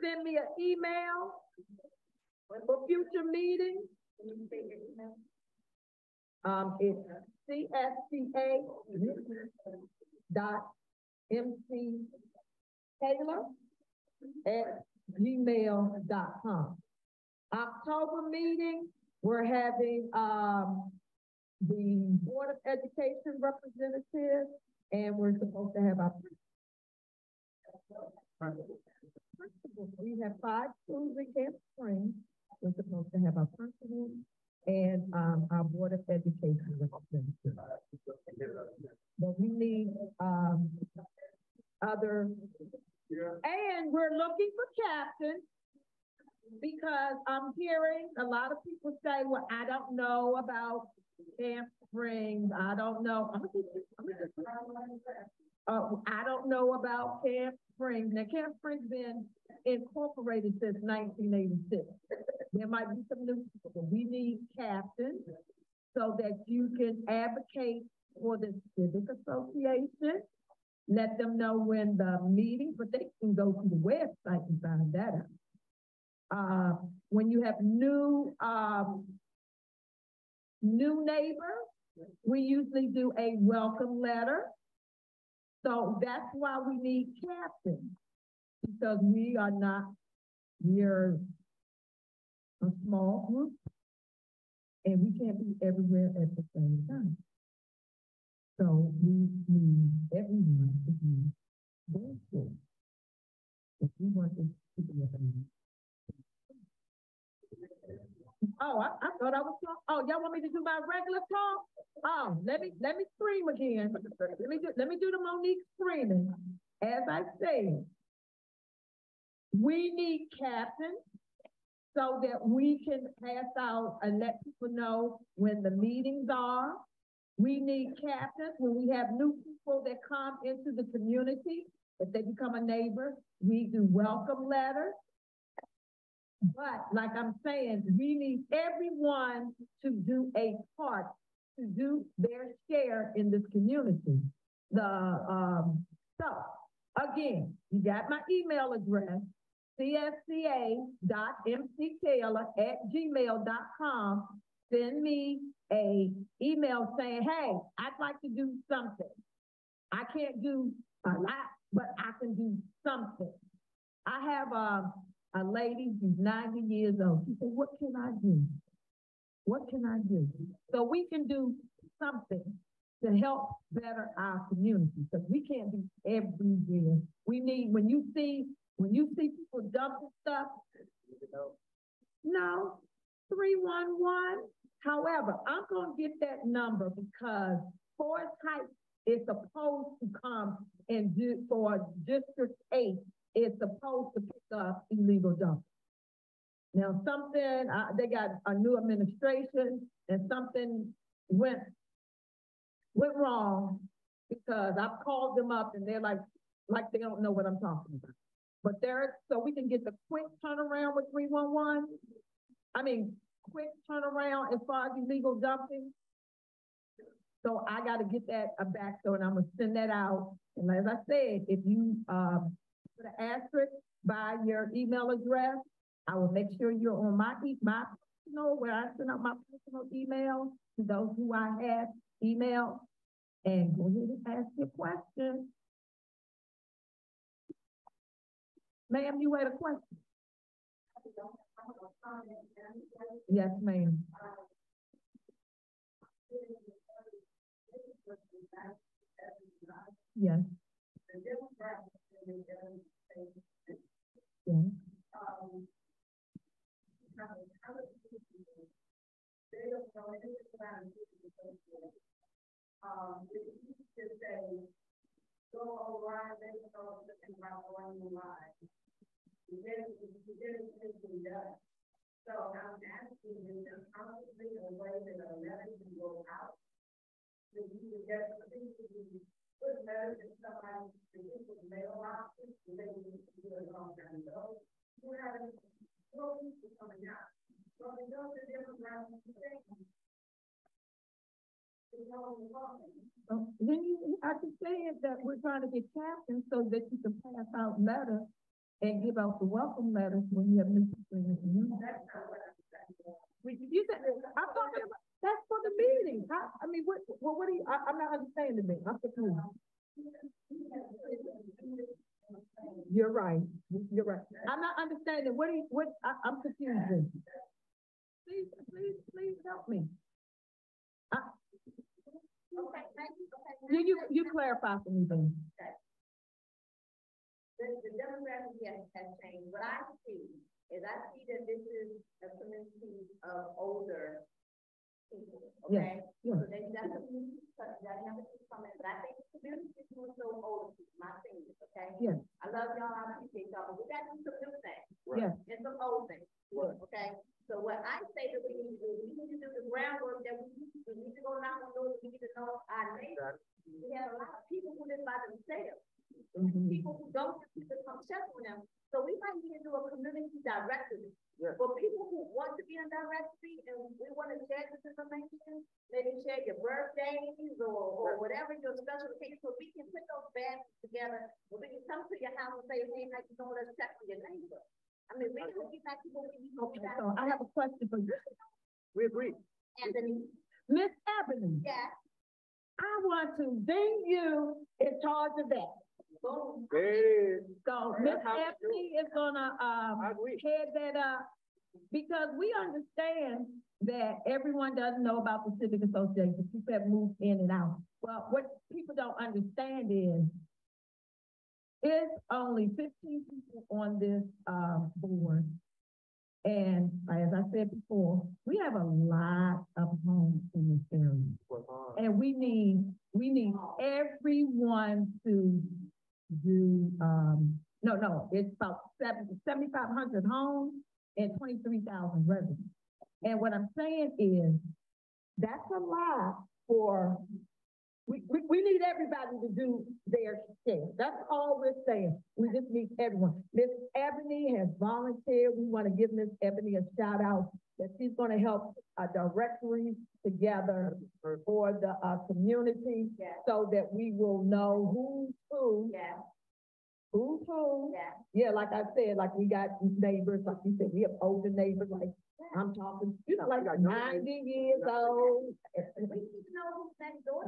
send me an email for future meetings. It's CSCA .mctaylor@gmail.com. October meeting, we're having the Board of Education representative, and we're supposed to have our principals. We have 5 schools in Camp Springs. We're supposed to have our principals and our Board of Education representative. But we need other, and we're looking for captains, because I'm hearing a lot of people say, well, I don't know about Camp Springs. I don't know. I don't know about Camp Springs. Now, Camp Springs been incorporated since 1986. There might be some new people, but we need captains so that you can advocate for the Civic Association. Let them know when the meeting, but they can go to the website and find that out. When you have new neighbors, we usually do a welcome letter So that's why we need captains, because we're a small group, and we can't be everywhere at the same time. So we need everyone to be there. If we want this to be a thing. Oh, I thought I was talking. Oh, y'all want me to do my regular talk? Oh, let me scream again. Let me do the Monique screaming. As I said, we need captains so that we can pass out and let people know when the meetings are. We need captains when we have new people that come into the community. If they become a neighbor, we do welcome letters. But like I'm saying, we need everyone to do a part, to do their share in this community. So again, you got my email address, csca.mctaylor@gmail.com. Send me a email saying, hey, I'd like to do something. I can't do a lot, but I can do something. I have a lady who's 90 years old. She said, what can I do? What can I do? So we can do something to help better our community, because we can't be everywhere. We need, when you see people dumping stuff, no, 311. However, I'm gonna get that number because Forest Heights is supposed to come and do, for District 8, is supposed to pick up illegal dumping. Now something, they got a new administration and something went wrong, because I've called them up and they're like they don't know what I'm talking about. But so we can get the quick turnaround with 311. I mean, quick turnaround as far as illegal dumping. So I got to get that back, so, and I'm gonna send that out. And as I said, if you put an asterisk by your email address, I will make sure you're on my personal, where I send out my personal email to those who I have emailed, and go ahead and ask your question. Ma'am, you had a question? Yes, ma'am. Yes. Yes. So I'm asking you to constantly a way that a letter can go out. So you can get put letters in somebody's mailbox, so they can do it a long time ago. You have no people coming out. So it goes to different rounds of things. Then I can say it that we're trying to get captains so that you can pass out letters and give out the welcome letters when you have new people in the community. That's not what I'm saying. You said, I'm talking about, that's for the meeting. I mean, what do you, I'm not understanding me. I'm confused. You're right. You're right. I'm not understanding. I'm confused. Please help me. Okay, thank you. Okay. You clarify for me then. Okay. The demographic has changed. What I see is that this is a community of older people. Okay. Yeah. So they definitely have to come in. But I think the community is more so older people, my seniors. Okay. Yeah. I love y'all. I appreciate y'all. But we got to do some new things. Right. Yeah. And some old things. Right. Okay. So what I say that we need to do, we need to do the groundwork that we need to go knock on doors. We need to know our neighbors. We have a lot of people who live by themselves. Mm-hmm. People who don't have people come check on them. So we might need to do a community directory. Yeah. For people who want to be in directory and we want to share this information, maybe share your birthdays or whatever your special case, so we can put those bags together. Or we can come to your house and say, hey, like, you know, let's check on your neighbor. I mean, we can get back to what we need. Okay, so I have a question for you. We agree. Anthony. Miss Ebony. Yeah. I want to deem you in charge of that. Boom. Hey, So Ms. Ebony is gonna, head that up, because we understand that everyone doesn't know about the civic association, people have moved in and out. Well, what people don't understand is, it's only 15 people on this, board. And as I said before, we have a lot of homes in this area. And we need everyone to do, it's about 7,500 homes and 23,000 residents. And what I'm saying is, that's a lot for, we need everybody to do their share. That's all we're saying. We just need everyone. Miss Ebony has volunteered. We want to give Miss Ebony a shout out that she's going to help directories together for the community, so that we will know who's who. Who's who? Yeah, like I said, like we got neighbors, like you said, we have older neighbors, like I'm talking, like 90 years old. We need to know who's next door.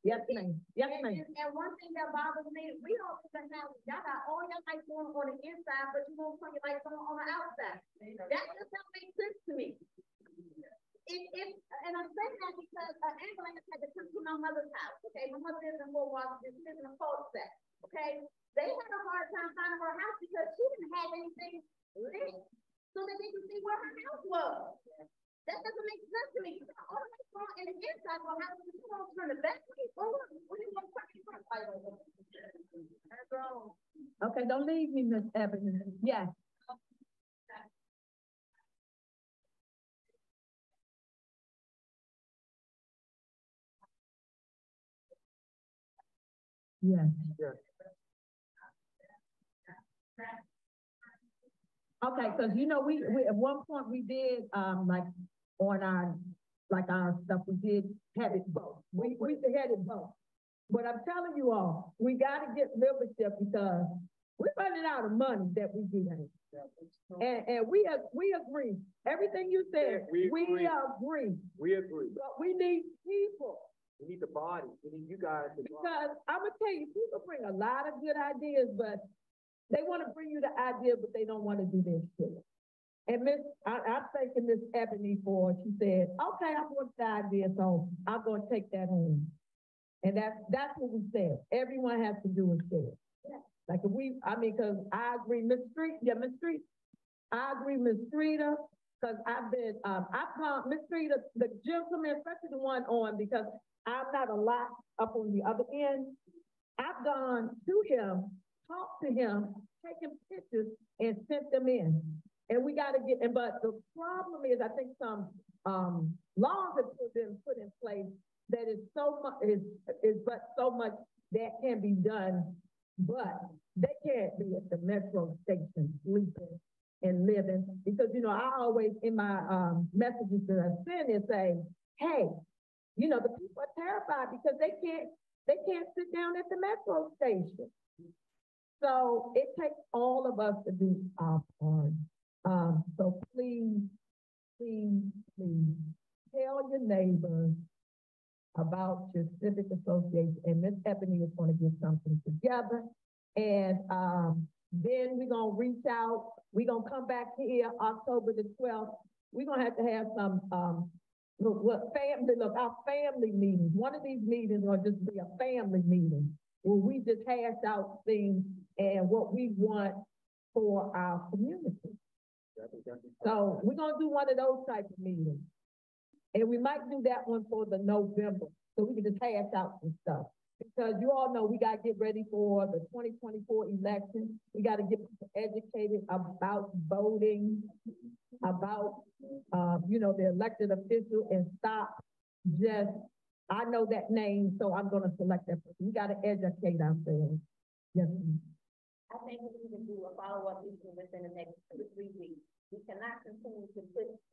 Yes, ma'am. Yes, ma'am. And one thing that bothers me, we don't even have, y'all got all your lights on the inside, but you won't turn your lights on the outside. That just don't make sense to me. And I'm saying that because an ambulance had to come to my mother's house, okay? My mother lives in Fort Washington, she lives in a cul-de-sac, okay? They had a hard time finding her house because she didn't have anything lit so that they could see where her house was. That doesn't make sense to me. You got all the lights on in the inside of her house, but you won't turn the back light on. What do you want to turn the front light on? That's wrong. Okay, don't leave me, Miss Ebony. Yes. Yes. Okay, because we at one point we did like on our stuff, we did have it both. We had it both. But I'm telling you all, we gotta get membership because we're running out of money that we do have. And we agree. Everything you said, we agree. we agree. But we need people. We need the body. We need you guys. Because I'm gonna tell you, people bring a lot of good ideas, but they want to bring you the idea, but they don't want to do their shit. And I'm thanking Miss Ebony for, she said, okay, I want the idea, so I'm going to take that home. And that's what we said. Everyone has to do a share. Like because I agree, Miss Street, I agree, Miss Streeter, because I've gone, Miss Streeter, the gentleman, especially the one on, because I'm not a lot up on the other end. I've gone to him, talked to him, taken pictures and sent them in. And we got to but the problem is, I think some laws have been put in place that is so much, is but so much that can be done, but they can't be at the metro station sleeping and living. Because, I always, in my messages that I send and say, hey, the people are terrified because they can't sit down at the metro station. So it takes all of us to do our part. So please tell your neighbors about your civic association, and Miss Ebony is going to get something together. And then we're going to reach out. We're going to come back here October the 12th. We're going to have some our family meetings. One of these meetings will just be a family meeting where we just hash out things and what we want for our community. So we're gonna do one of those type of meetings. And we might do that one for the November, so we can just hash out some stuff. Because you all know we gotta get ready for the 2024 election. We gotta get people educated about voting, about, the elected official, and stop just, I know that name, so I'm gonna select that person. We gotta educate ourselves. Yes. I think we need to do a follow-up meeting within the next 2 to 3 weeks. We cannot continue to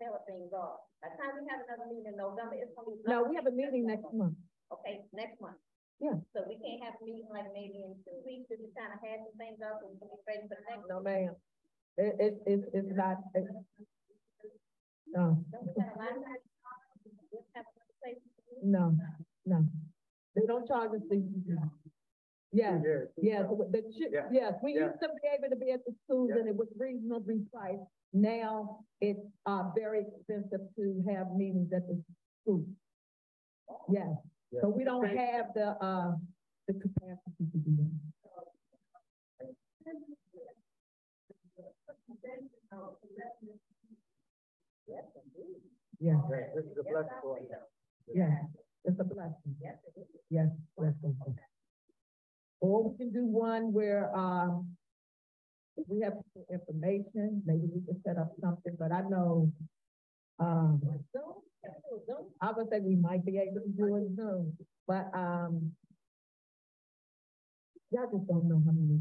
tell things off. By the time we have another meeting in November, it's gonna be. No, we have a meeting next month. Okay, next month. Yeah. So we can't have a meeting like maybe in 2 weeks to just kind of hash some things up and be ready for the next. No, ma'am. It's not. No. Don't we have a lot of time? No. They don't charge us CCD. Yes, yes, yes, we used to be able to be at the schools and it was reasonably priced. Now it's, very expensive to have meetings at the school. Yes, so we don't have the capacity to do that. Yeah. This is a blessing for us. Yeah, it's a blessing. Yes, blessing. Or we can do one where, if we have information, maybe we can set up something, but I know, I would say we might be able to do it Zoom, but, y'all just don't know how many,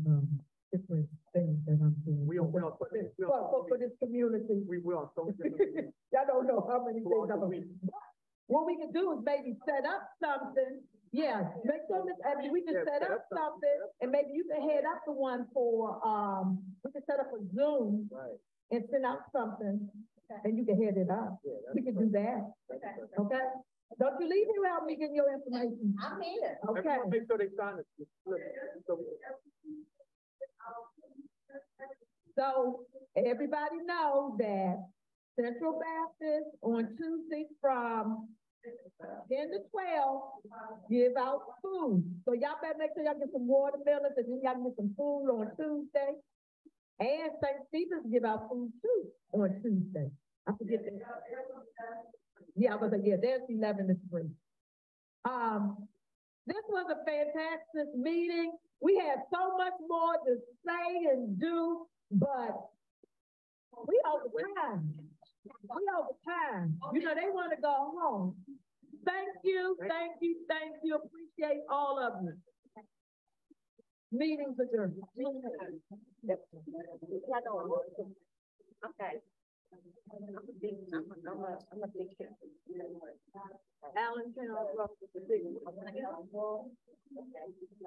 different things that I'm doing. For this community. We will. So Y'all don't know how many things I'm doing. What we can do is maybe set up something. Yeah, make sure that, I mean, we can set up something and maybe you can head up the one for, we can set up a Zoom and send out something and you can head it up. We can do that. Okay? Don't you leave here without me getting your information. I'm here. Okay. make sure they sign it. So everybody knows that Central Baptist on Tuesday from 10 to 12 give out food. So y'all better make sure y'all get some watermelons and then y'all get some food on Tuesday. And St. Stephen's give out food too on Tuesday. I forget that. Yeah, I was like, yeah, there's 11 to 3. This was a fantastic meeting. We had so much more to say and do, but we over time. We over time. You know, they want to go home. Thank you, thank you, thank you. Appreciate all of you. Meetings adjourned. Okay. I'm a big kid. Alan,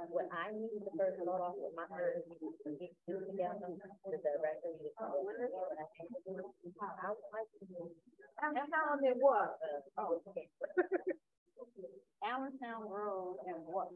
What I need to first start off with my earnings to get together to the rest of the and how it was. Allentown Road and what